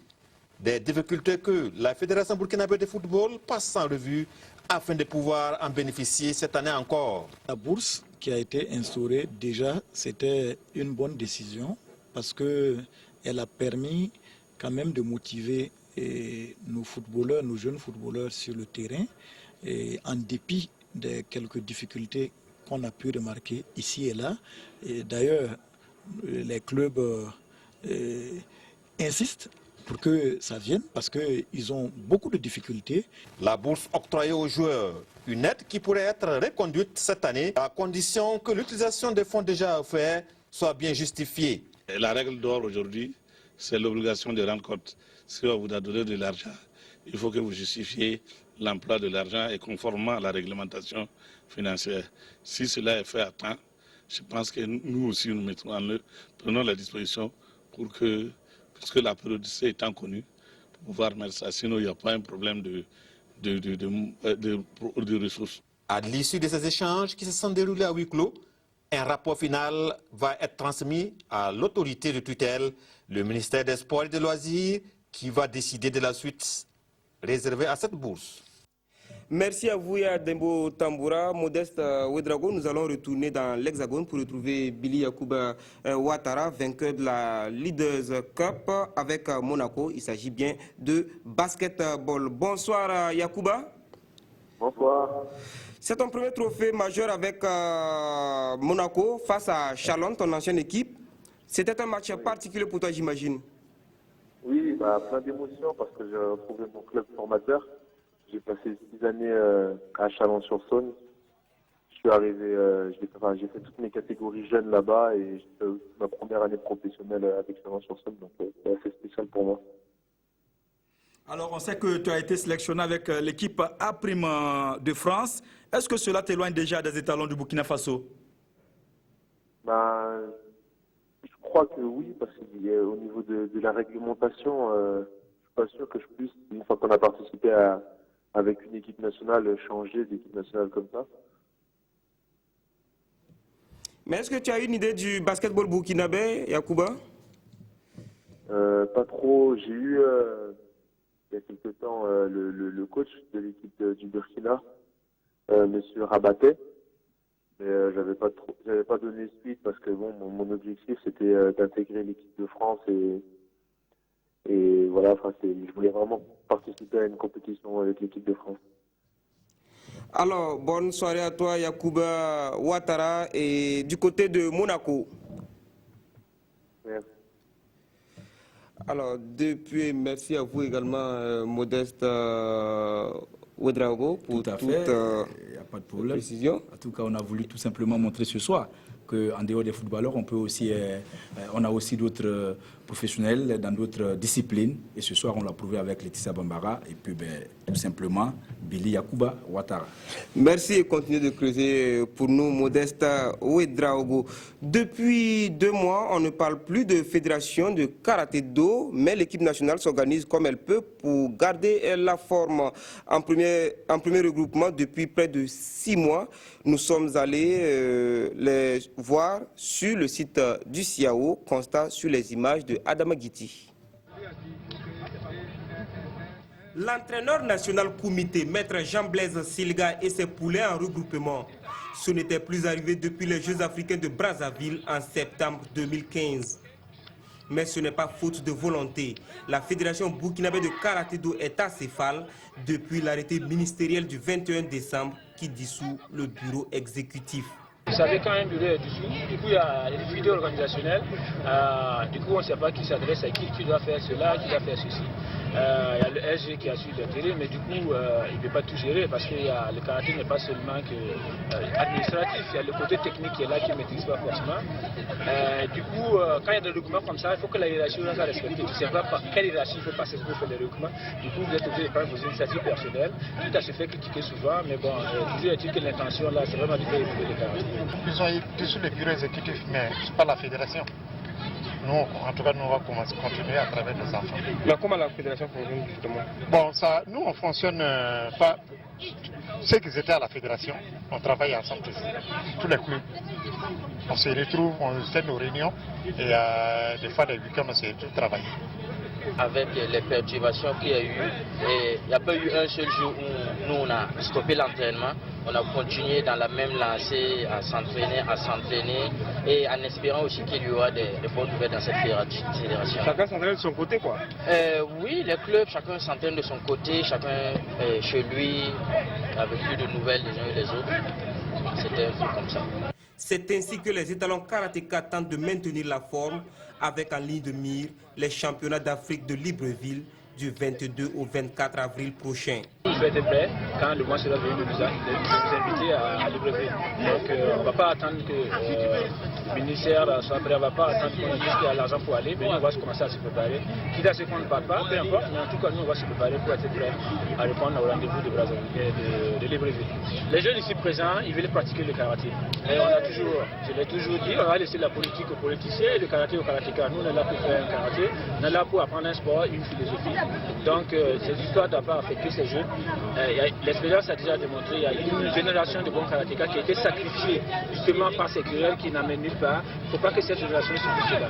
R: Des difficultés que la Fédération burkinabé de football passe en revue afin de pouvoir en bénéficier cette année encore.
G: La bourse qui a été instaurée, déjà, c'était une bonne décision parce qu'elle a permis quand même de motiver nos footballeurs, nos jeunes footballeurs sur le terrain, et en dépit de quelques difficultés qu'on a pu remarquer ici et là. D'ailleurs, les clubs insistent pour que ça vienne parce qu'ils ont beaucoup de difficultés.
R: La bourse octroyée aux joueurs, une aide qui pourrait être reconduite cette année à condition que l'utilisation des fonds déjà offerts soit bien justifiée.
W: La règle d'or aujourd'hui, c'est l'obligation de rendre compte. Si on vous a donné de l'argent, il faut que vous justifiez l'emploi de l'argent et conformément à la réglementation financière. Si cela est fait à temps, je pense que nous aussi nous mettrons en œuvre, prenons la disposition pour que, puisque la périodicité étant connue, pour pouvoir mettre ça. Sinon, il n'y a pas un problème de ressources.
R: À l'issue de ces échanges qui se sont déroulés à huis clos, un rapport final va être transmis à l'autorité de tutelle, le ministère des Sports et des Loisirs, qui va décider de la suite réservée à cette bourse.
A: Merci à vous et à Dembo Tamboura. Modeste Ouedraogo, nous allons retourner dans l'Hexagone pour retrouver Billy Yacouba Ouattara, vainqueur de la Leaders Cup avec Monaco. Il s'agit bien de basketball. Bonsoir Yacouba.
X: Bonsoir.
A: C'est ton premier trophée majeur avec Monaco face à Chalon, ton ancienne équipe. C'était un match particulier pour toi, j'imagine.
X: Oui, plein d'émotions parce que j'ai retrouvé mon club formateur. J'ai passé 6 années à Chalon-sur-Saône. Je suis arrivé, j'ai fait toutes mes catégories jeunes là-bas et j'ai fait ma première année professionnelle avec Chalon-sur-Saône, donc c'est assez spécial pour moi.
D: Alors, on sait que tu as été sélectionné avec l'équipe A' de France. Est-ce que cela t'éloigne déjà des étalons du Burkina Faso?
X: Ben, je crois que oui, parce qu'au niveau de la réglementation, je suis pas sûr que je puisse, une fois qu'on a participé avec une équipe nationale, changer d'équipe nationale comme ça.
A: Mais est-ce que tu as une idée du basketball burkinabé, Yacouba?
X: Pas trop. J'ai eu, il y a quelque temps, le coach de l'équipe du Burkina, Monsieur Rabaté. Mais j'avais pas donné suite parce que bon, mon objectif c'était d'intégrer l'équipe de France et voilà, enfin, je voulais vraiment participer à une compétition avec l'équipe de France.
A: Alors, bonne soirée à toi, Yacouba Ouattara, et du côté de Monaco.
X: Merci.
A: Alors, merci à vous également, Modeste Ouedraogo, pour toute
D: il n'y a pas de problème.
A: précision.
D: En tout cas, on a voulu tout simplement montrer ce soir qu'en dehors des footballeurs, on a aussi d'autres professionnels dans d'autres disciplines. Et ce soir, on l'a prouvé avec Laetitia Bambara et puis tout simplement Billy Yacouba Ouattara.
A: Merci et continuez de creuser pour nous, Modesta Ouedraogo. Depuis 2 mois, on ne parle plus de fédération de karaté-do, mais l'équipe nationale s'organise comme elle peut pour garder la forme. En premier regroupement, depuis près de 6 mois, nous sommes allés les voir sur le site du CIAO, constat sur les images de Adama Guiti. L'entraîneur national comité, maître Jean-Blaise Silga et ses poulets en regroupement. Ce n'était plus arrivé depuis les Jeux africains de Brazzaville en septembre 2015. Mais ce n'est pas faute de volonté. La Fédération burkinabé de karaté-do est acéphale depuis l'arrêté ministériel du 21 décembre qui dissout le bureau exécutif.
I: Vous savez, quand un bureau est dissous, du coup il y a des difficultés organisationnelles. Du coup on ne sait pas qui s'adresse à qui doit faire cela, qui doit faire ceci. Il y a le SG qui a su l'intérêt, mais du coup il ne peut pas tout gérer parce que le karaté n'est pas seulement administratif, il y a le côté technique qui est là qui ne maîtrise pas forcément. Du coup, quand il y a des documents comme ça, il faut que la hiérarchie soit respectée. Tu ne sais pas par quelle hiérarchie il faut passer pour faire les documents. Du coup, vous êtes obligé de prendre vos initiatives personnelles, tout à se fait critiquer souvent, mais bon, toujours est-il que l'intention là, c'est vraiment de faire évoluer le karaté.
L: Ils ont été sur le bureau exécutif, mais ce n'est pas la fédération. Nous, en tout cas, nous, on va continuer à travers nos enfants.
A: Mais comment la fédération fonctionne justement?
L: Bon, ça, nous, on fonctionne pas. Ceux qui étaient à la fédération, on travaille ensemble tous les clubs. On se retrouve, on fait nos réunions et des fois, les week-ends, on se retrouve travailler.
M: Avec les perturbations qu'il y a eu, il n'y a pas eu un seul jour où nous on a stoppé l'entraînement. On a continué dans la même lancée à s'entraîner et en espérant aussi qu'il y aura des bonnes nouvelles dans cette fédération.
A: Chacun s'entraîne de son côté quoi?
M: Oui, les clubs, chacun s'entraîne de son côté, chacun chez lui, avec plus de nouvelles les uns et les autres. C'était un peu comme ça.
A: C'est ainsi que les étalons karatéka tentent de maintenir la forme avec en ligne de mire les championnats d'Afrique de Libreville du 22 au 24 avril prochain.
I: Il faut être prêt quand le mois sera venu de nous inviter à Libreville. Donc on ne va pas attendre que le ministère soit prêt, on ne va pas attendre qu'on dise qu'il y a l'argent pour aller, mais nous on va commencer à se préparer. Quitte à ce qu'on ne part pas, peu importe, mais en tout cas nous on va se préparer pour être prêt à répondre au rendez-vous de Libreville. Les jeunes ici présents, ils veulent pratiquer le karaté. Et je l'ai toujours dit, on va laisser la politique aux politiciens et le karaté aux karatékas. Nous on est là pour faire un karaté, on est là pour apprendre un sport, une philosophie. Donc cette histoire n'a pas affecté ces jeunes. L'expérience a déjà démontré qu'il y a une génération de bons karatékas qui a été sacrifiée justement par ces querelles qui n'amènent nulle part. Il ne faut pas que cette génération se touche là.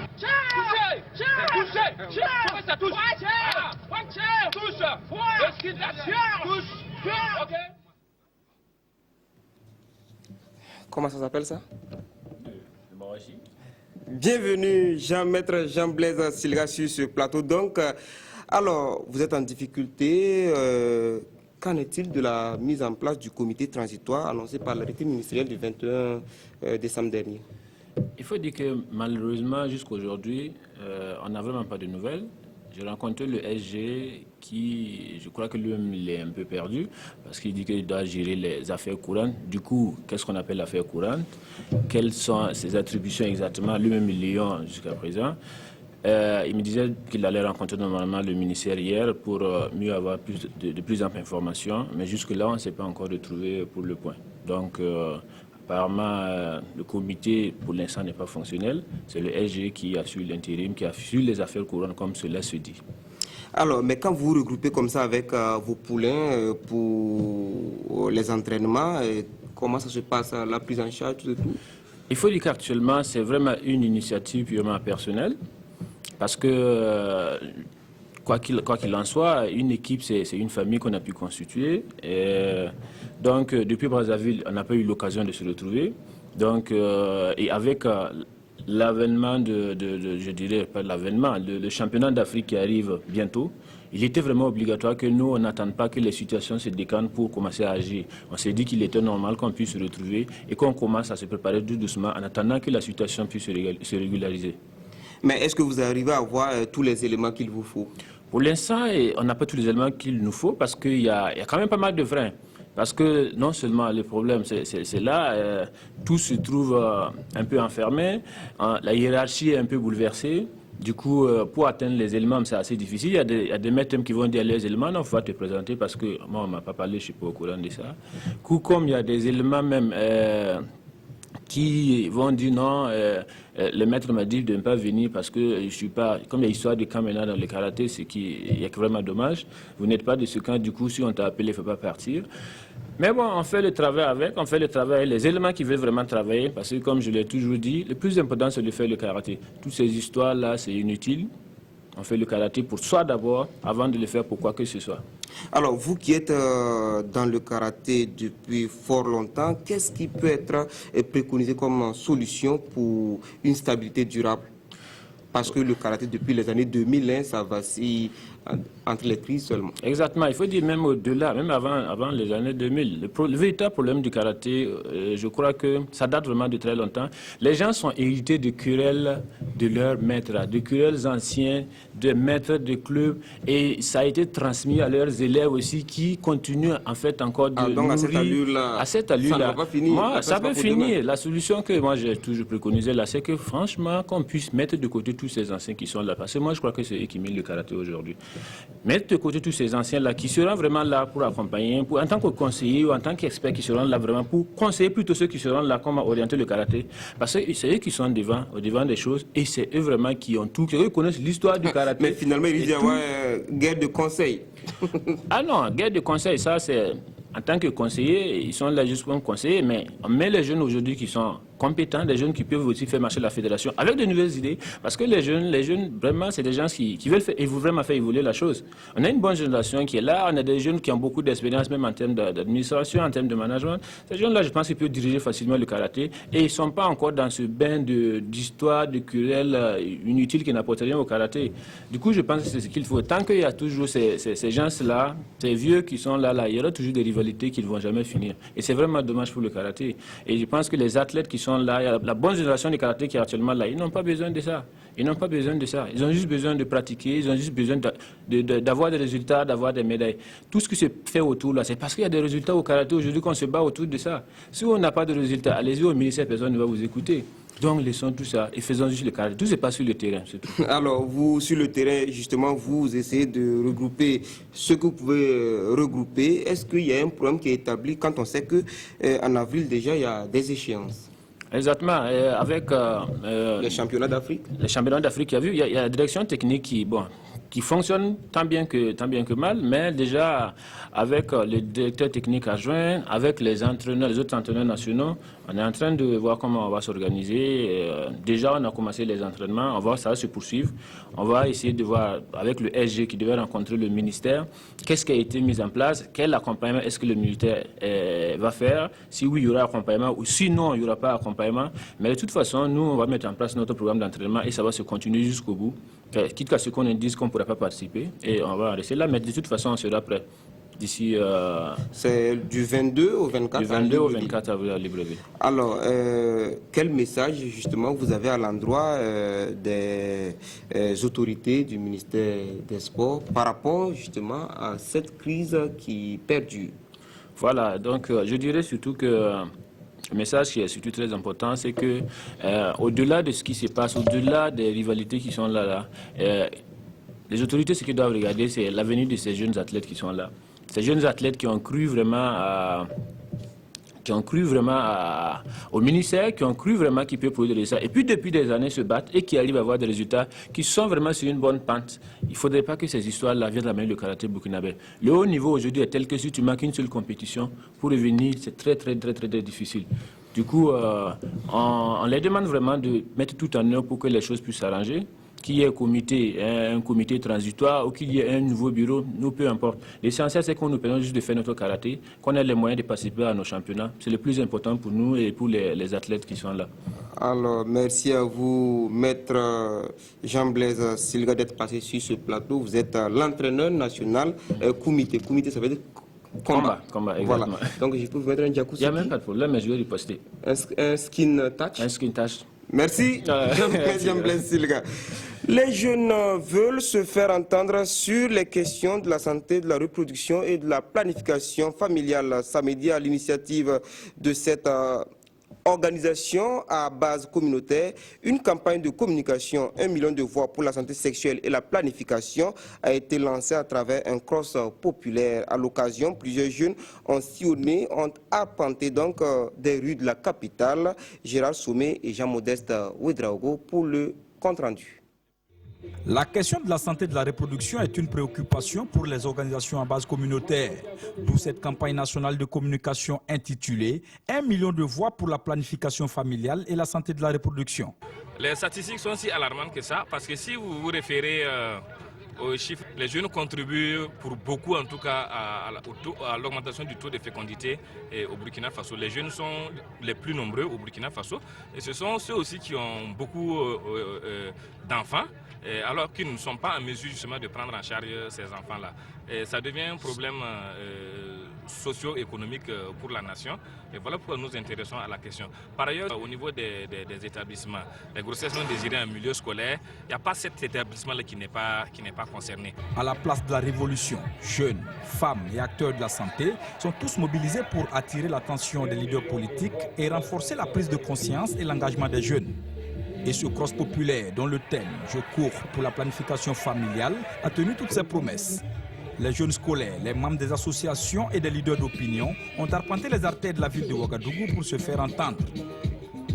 A: Comment ça s'appelle ça? Bienvenue Maître Jean-Blaise Silga sur ce plateau. Donc, alors, vous êtes en difficulté. Qu'en est-il de la mise en place du comité transitoire annoncé par l'arrêté ministériel du 21 décembre dernier?
N: Il faut dire que malheureusement, jusqu'à aujourd'hui, on n'a vraiment pas de nouvelles. J'ai rencontré le SG qui, je crois que lui-même, il est un peu perdu parce qu'il dit qu'il doit gérer les affaires courantes. Du coup, qu'est-ce qu'on appelle affaires courantes? Quelles sont ses attributions exactement? Lui-même, il l'ignore jusqu'à présent. Il me disait qu'il allait rencontrer normalement le ministère hier pour mieux avoir de plus amples informations, mais jusque-là, on ne s'est pas encore retrouvé pour le point. Donc, apparemment, le comité, pour l'instant, n'est pas fonctionnel. C'est le SG qui assure l'intérim, qui assure les affaires courantes, comme cela se dit.
A: Alors, mais quand vous vous regroupez comme ça avec vos poulains pour les entraînements, comment ça se passe, la prise en charge, tout et tout?
N: Il faut dire qu'actuellement, c'est vraiment une initiative purement personnelle, parce que, quoi qu'il en soit, une équipe, c'est une famille qu'on a pu constituer. Et donc, depuis Brazzaville, on n'a pas eu l'occasion de se retrouver. Donc, et avec l'avènement je dirais pas l'avènement, le championnat d'Afrique qui arrive bientôt, il était vraiment obligatoire que nous, on n'attende pas que les situations se décantent pour commencer à agir. On s'est dit qu'il était normal qu'on puisse se retrouver et qu'on commence à se préparer tout doucement en attendant que la situation puisse se régulariser.
A: Mais est-ce que vous arrivez à avoir tous les éléments qu'il vous faut?
N: Pour l'instant, on n'a pas tous les éléments qu'il nous faut parce qu'il y a quand même pas mal de freins. Parce que non seulement le problème, c'est là, tout se trouve un peu enfermé, la hiérarchie est un peu bouleversée. Du coup, pour atteindre les éléments, c'est assez difficile. Il y a des maîtres qui vont dire les éléments, non, il faut te présenter parce que moi, on ne m'a pas parlé, je ne suis pas au courant de ça. Comme il y a des éléments même qui vont dire non, le maître m'a dit de ne pas venir parce que je ne suis pas... Comme il y a l'histoire de camp maintenant dans le karaté, c'est qu'il y a vraiment dommage. Vous n'êtes pas de ce camp, du coup, si on t'a appelé, il ne faut pas partir. Mais bon, on fait le travail on fait le travail, les éléments qui veulent vraiment travailler, parce que comme je l'ai toujours dit, le plus important c'est de faire le karaté. Toutes ces histoires-là, c'est inutile. On fait le karaté pour soi d'abord, avant de le faire pour quoi que ce soit.
A: Alors, vous qui êtes dans le karaté depuis fort longtemps, qu'est-ce qui peut être préconisé comme solution pour une stabilité durable? Parce que le karaté, depuis les années 2000, ça vacille entre les crises seulement.
N: Exactement. Il faut dire même au-delà, même avant les années 2000. Le véritable problème du karaté, je crois que ça date vraiment de très longtemps. Les gens sont hérités de querelles de leurs maîtres, de querelles anciens, de maîtres de clubs. Et ça a été transmis à leurs élèves aussi qui continuent en fait encore de
A: donc
N: nourrir.
A: À cette allure-là, ça ne va pas finir.
N: Moi, ça peut finir. La solution que moi j'ai toujours préconisée là, c'est que franchement, qu'on puisse mettre de côté tous ces anciens qui sont là. Parce que moi, je crois que c'est eux qui mènent le karaté aujourd'hui. Mettre de côté tous ces anciens-là qui seront vraiment là pour accompagner, en tant que conseiller ou en tant qu'expert qui seront là vraiment pour conseiller plutôt ceux qui seront là comment orienter le karaté. Parce que c'est eux qui sont au devant des choses et c'est eux vraiment qui ont tout, eux qui connaissent l'histoire du karaté.
A: Mais finalement, il risque d'y avoir guerre de conseils.
N: Ah non, guerre de conseils, ça c'est... En tant que conseiller, ils sont là juste comme conseiller, mais on met les jeunes aujourd'hui qui sont compétents, des jeunes qui peuvent aussi faire marcher la fédération avec de nouvelles idées, parce que les jeunes vraiment, c'est des gens qui veulent vraiment faire évoluer la chose. On a une bonne génération qui est là, on a des jeunes qui ont beaucoup d'expérience, même en termes d'administration, en termes de management. Ces jeunes-là, je pense qu'ils peuvent diriger facilement le karaté, et ils ne sont pas encore dans ce bain d'histoire, de querelles inutiles qui n'apportent rien au karaté. Du coup, je pense que c'est ce qu'il faut. Tant qu'il y a toujours ces gens-là, ces vieux qui sont là, il y aura toujours des rivalités qui ne vont jamais finir. Et c'est vraiment dommage pour le karaté. Et je pense que les athlètes qui sont là, la bonne génération de karaté qui est actuellement là, ils n'ont pas besoin de ça. Ils n'ont pas besoin de ça. Ils ont juste besoin de pratiquer, ils ont juste besoin d'avoir des résultats, d'avoir des médailles. Tout ce qui se fait autour là, c'est parce qu'il y a des résultats au karaté aujourd'hui qu'on se bat autour de ça. Si on n'a pas de résultats, allez-y au ministère, personne ne va vous écouter. Donc laissons tout ça et faisons juste le karaté. Tout se passe sur le terrain, c'est tout.
A: Alors vous, sur le terrain, justement, vous essayez de regrouper ce que vous pouvez regrouper. Est-ce qu'il y a un problème qui est établi quand on sait qu'en avril déjà, il y a des échéances?
N: Exactement. Avec
A: les championnats d'Afrique.
N: Les championnats d'Afrique, il y a la direction technique qui fonctionne tant bien que mal, mais déjà avec le directeur technique adjoint, avec les autres entraîneurs nationaux, on est en train de voir comment on va s'organiser. Déjà, on a commencé les entraînements, ça va se poursuivre. On va essayer de voir avec le SG qui devait rencontrer le ministère, qu'est-ce qui a été mis en place, quel accompagnement est-ce que le militaire va faire, si oui, il y aura accompagnement ou sinon, il n'y aura pas accompagnement. Mais de toute façon, nous, on va mettre en place notre programme d'entraînement et ça va se continuer jusqu'au bout. Quitte à ce qu'on dise qu'on ne pourra pas participer, et on va rester là, mais de toute façon, on sera prêt. D'ici...
A: C'est du 22 au 24
N: Du 22 au 24 avril à Libreville.
A: Alors, quel message, justement, vous avez à l'endroit des autorités du ministère des Sports par rapport, justement, à cette crise qui perdure?
N: Voilà, donc je dirais surtout que Le message qui est surtout très important, c'est que au-delà de ce qui se passe, au-delà des rivalités qui sont là, les autorités, ce qu'ils doivent regarder, c'est l'avenir de ces jeunes athlètes qui sont là. Ces jeunes athlètes qui ont cru vraiment au ministère, qui ont cru vraiment qu'ils peuvent produire ça, et puis depuis des années se battent et qui arrivent à avoir des résultats qui sont vraiment sur une bonne pente. Il ne faudrait pas que ces histoires-là viennent d'amener le karaté burkinabé. Le haut niveau aujourd'hui est tel que si tu manques une seule compétition, pour revenir, c'est très difficile. Du coup, on les demande vraiment de mettre tout en œuvre pour que les choses puissent s'arranger. Qu'il y ait un comité transitoire ou qu'il y ait un nouveau bureau, nous peu importe. L'essentiel, c'est qu'on nous permette juste de faire notre karaté, qu'on ait les moyens de participer à nos championnats. C'est le plus important pour nous et pour les athlètes qui sont là.
A: Alors, merci à vous, maître Jean-Blaise Silga, d'être passé sur ce plateau. Vous êtes l'entraîneur national comité. Comité, ça veut dire combat, exactement. Voilà. Donc, je peux vous mettre un jacuzzi.
N: Il n'y a même pas de problème, mais je vais riposter.
A: Un skin touch.
N: Un skin touch.
A: Merci, Jean-Blaise Silga. Les jeunes veulent se faire entendre sur les questions de la santé, de la reproduction et de la planification familiale. Samedi, à l'initiative de cette organisation à base communautaire, une campagne de communication 1 million de voix pour la santé sexuelle et la planification a été lancée à travers un cross populaire. À l'occasion, plusieurs jeunes ont sillonné, ont arpenté donc des rues de la capitale. Gérard Sommet et Jean-Modeste Ouedraogo pour le compte-rendu.
F: La question de la santé et de la reproduction est une préoccupation pour les organisations à base communautaire. D'où cette campagne nationale de communication intitulée « 1 million de voix pour la planification familiale et la santé de la reproduction ».
K: Les statistiques sont si alarmantes que ça, parce que si vous vous référez aux chiffres, les jeunes contribuent pour beaucoup, en tout cas, à l'augmentation du taux de fécondité au Burkina Faso. Les jeunes sont les plus nombreux au Burkina Faso et ce sont ceux aussi qui ont beaucoup d'enfants, alors qu'ils ne sont pas en mesure justement de prendre en charge ces enfants-là. Ça devient un problème socio-économique pour la nation et voilà pourquoi nous nous intéressons à la question. Par ailleurs, au niveau des établissements, les grossesses non désirées en milieu scolaire, il n'y a pas cet établissement-là qui n'est pas concerné.
F: À la place de la révolution, jeunes, femmes et acteurs de la santé sont tous mobilisés pour attirer l'attention des leaders politiques et renforcer la prise de conscience et l'engagement des jeunes. Et ce cross populaire, dont le thème « Je cours pour la planification familiale » a tenu toutes ses promesses. Les jeunes scolaires, les membres des associations et des leaders d'opinion ont arpenté les artères de la ville de Ouagadougou pour se faire entendre.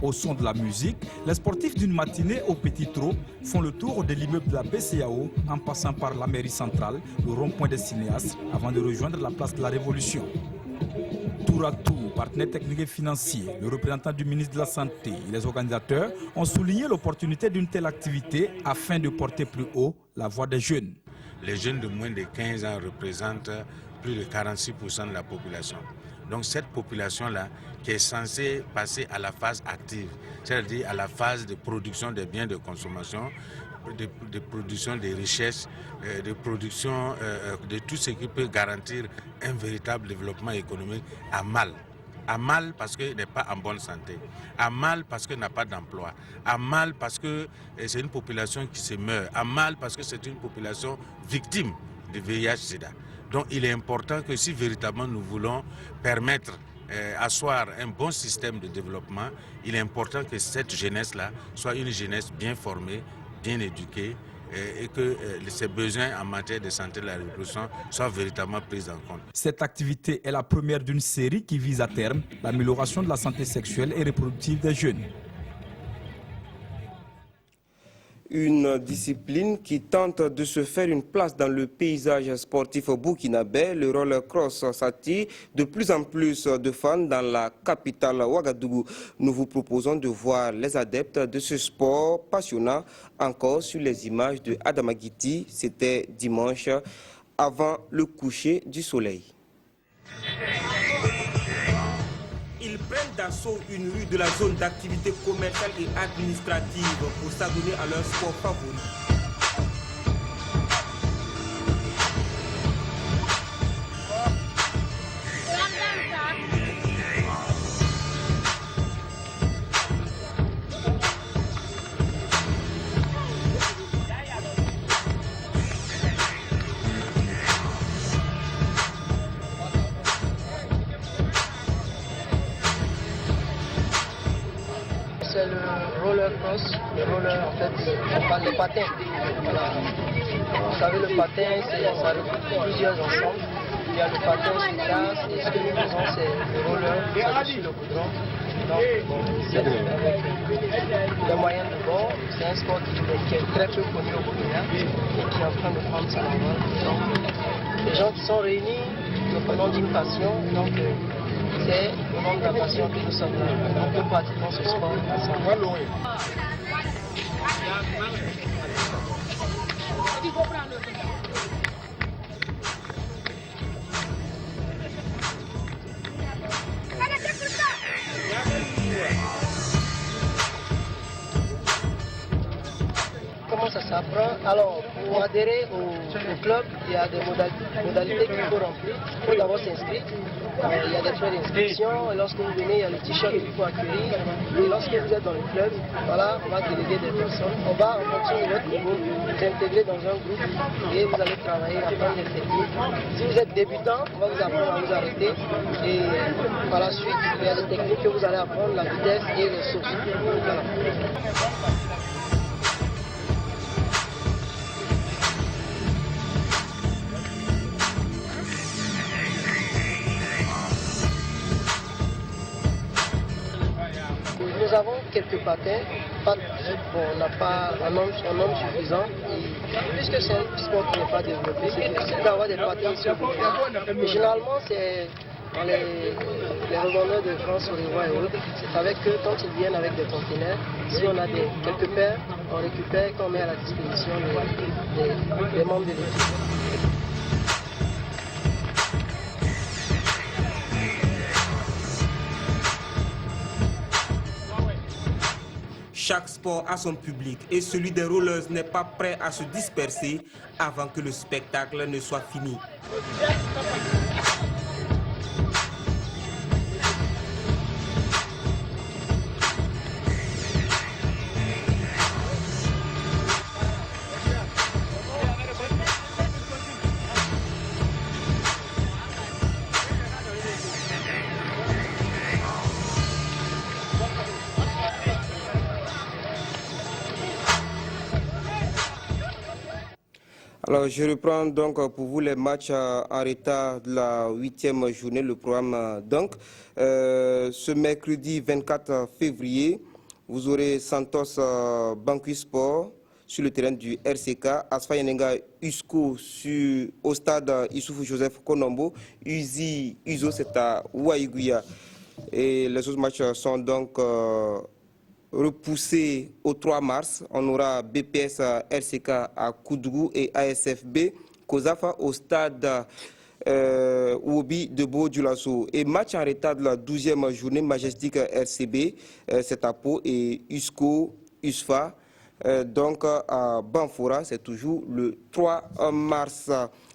F: Au son de la musique, les sportifs d'une matinée au Petit Trot font le tour de l'immeuble de la BCAO en passant par la mairie centrale, le rond-point des cinéastes, avant de rejoindre la place de la Révolution. Tour à tour, partenaires techniques et financiers, le représentant du ministre de la Santé et les organisateurs ont souligné l'opportunité d'une telle activité afin de porter plus haut la voix des jeunes.
P: Les jeunes de moins de 15 ans représentent plus de 46% de la population. Donc cette population-là qui est censée passer à la phase active, c'est-à-dire à la phase de production des biens de consommation, de production des richesses, de production de tout ce qui peut garantir un véritable développement économique, a mal. A mal parce qu'il n'est pas en bonne santé, a mal parce qu'il n'a pas d'emploi, a mal parce que c'est une population qui se meurt, a mal parce que c'est une population victime du VIH-Sida. Donc il est important que si véritablement nous voulons permettre asseoir un bon système de développement, il est important que cette jeunesse-là soit une jeunesse bien formée, bien éduquée et que ses besoins en matière de santé de la reproduction soient véritablement pris en compte.
F: Cette activité est la première d'une série qui vise à terme l'amélioration de la santé sexuelle et reproductive des jeunes.
A: Une discipline qui tente de se faire une place dans le paysage sportif burkinabé. Le roller cross s'attire de plus en plus de fans dans la capitale Ouagadougou. Nous vous proposons de voir les adeptes de ce sport passionnant encore sur les images de Adama Guiti. C'était dimanche avant le coucher du soleil. Ils prennent d'assaut une rue de la zone d'activité commerciale et administrative pour s'adonner à leur sport favori.
O: cross, le roller, en fait, on parle des patins. Voilà. Vous savez, le patin, ça regroupe plusieurs ensembles. Il y a le patin sur glace, et ce que nous faisons, c'est le roller, ça sur le goudron. Donc, bon, c'est avec les moyens de bord. C'est un sport qui est très peu connu au Burkina et qui est en train de prendre son envol. Donc, les gens qui sont réunis, nous prenons d'une passion. Donc, c'est au nom de la passion que nous sommes là. Donc, nous pratiquons ce sport ensemble. Comment ça s'apprend? Alors, pour adhérer au club, il y a des modalités qu'il faut remplir. Il faut d'abord s'inscrire. Il y a des frais d'inscription. Et lorsque vous venez, il y a le t-shirt qu'il faut acquérir. Et lorsque vous êtes dans le club, voilà, on va déléguer des personnes. On va, en fonction de votre niveau, vous intégrer dans un groupe et vous allez travailler, apprendre des techniques. Si vous êtes débutant, on va vous apprendre à vous arrêter. Et par la suite, il y a des techniques que vous allez apprendre, la vitesse et les sauts. Voilà. Nous avons quelques patins, on n'a pas un nombre suffisant. Et puisque c'est un sport qui n'est pas développé, c'est difficile d'avoir des patins sur le mais généralement, c'est dans les revendeurs de France, sur les voies et autres. C'est avec eux, quand ils viennent avec des conteneurs, si on a quelques paires, on récupère et on met à la disposition des membres de l'équipe.
A: Chaque sport a son public et celui des rollers n'est pas prêt à se disperser avant que le spectacle ne soit fini. Alors, je reprends donc pour vous les matchs en retard de la 8e journée, le programme donc. Ce mercredi 24 février, vous aurez Santos Banqui Sport sur le terrain du RCK, Asfa Yanenga Usco au stade Issoufou Joseph Konombo, Uzi Uzo c'est à Ouaïgouya. Et les autres matchs sont donc repoussé au 3 mars. On aura BPS RCK à Koudougou et ASFB Kozafa au stade Ouobi de Beau-Dioulasso. Et match en retard de la 12e journée, Majestic RCB, c'est à Pau, et USCO, USFA, donc à Banfora, c'est toujours le 3 mars.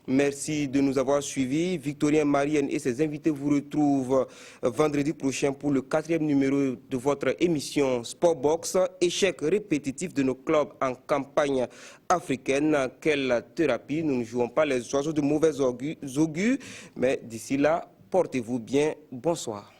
A: Merci de nous avoir suivis. Victorien Marienne et ses invités vous retrouvent vendredi prochain pour le 4e numéro de votre émission Sportbox. Échec répétitif de nos clubs en campagne africaine. Quelle thérapie? Nous ne jouons pas les oiseaux de mauvais augure. Mais d'ici là, portez-vous bien. Bonsoir.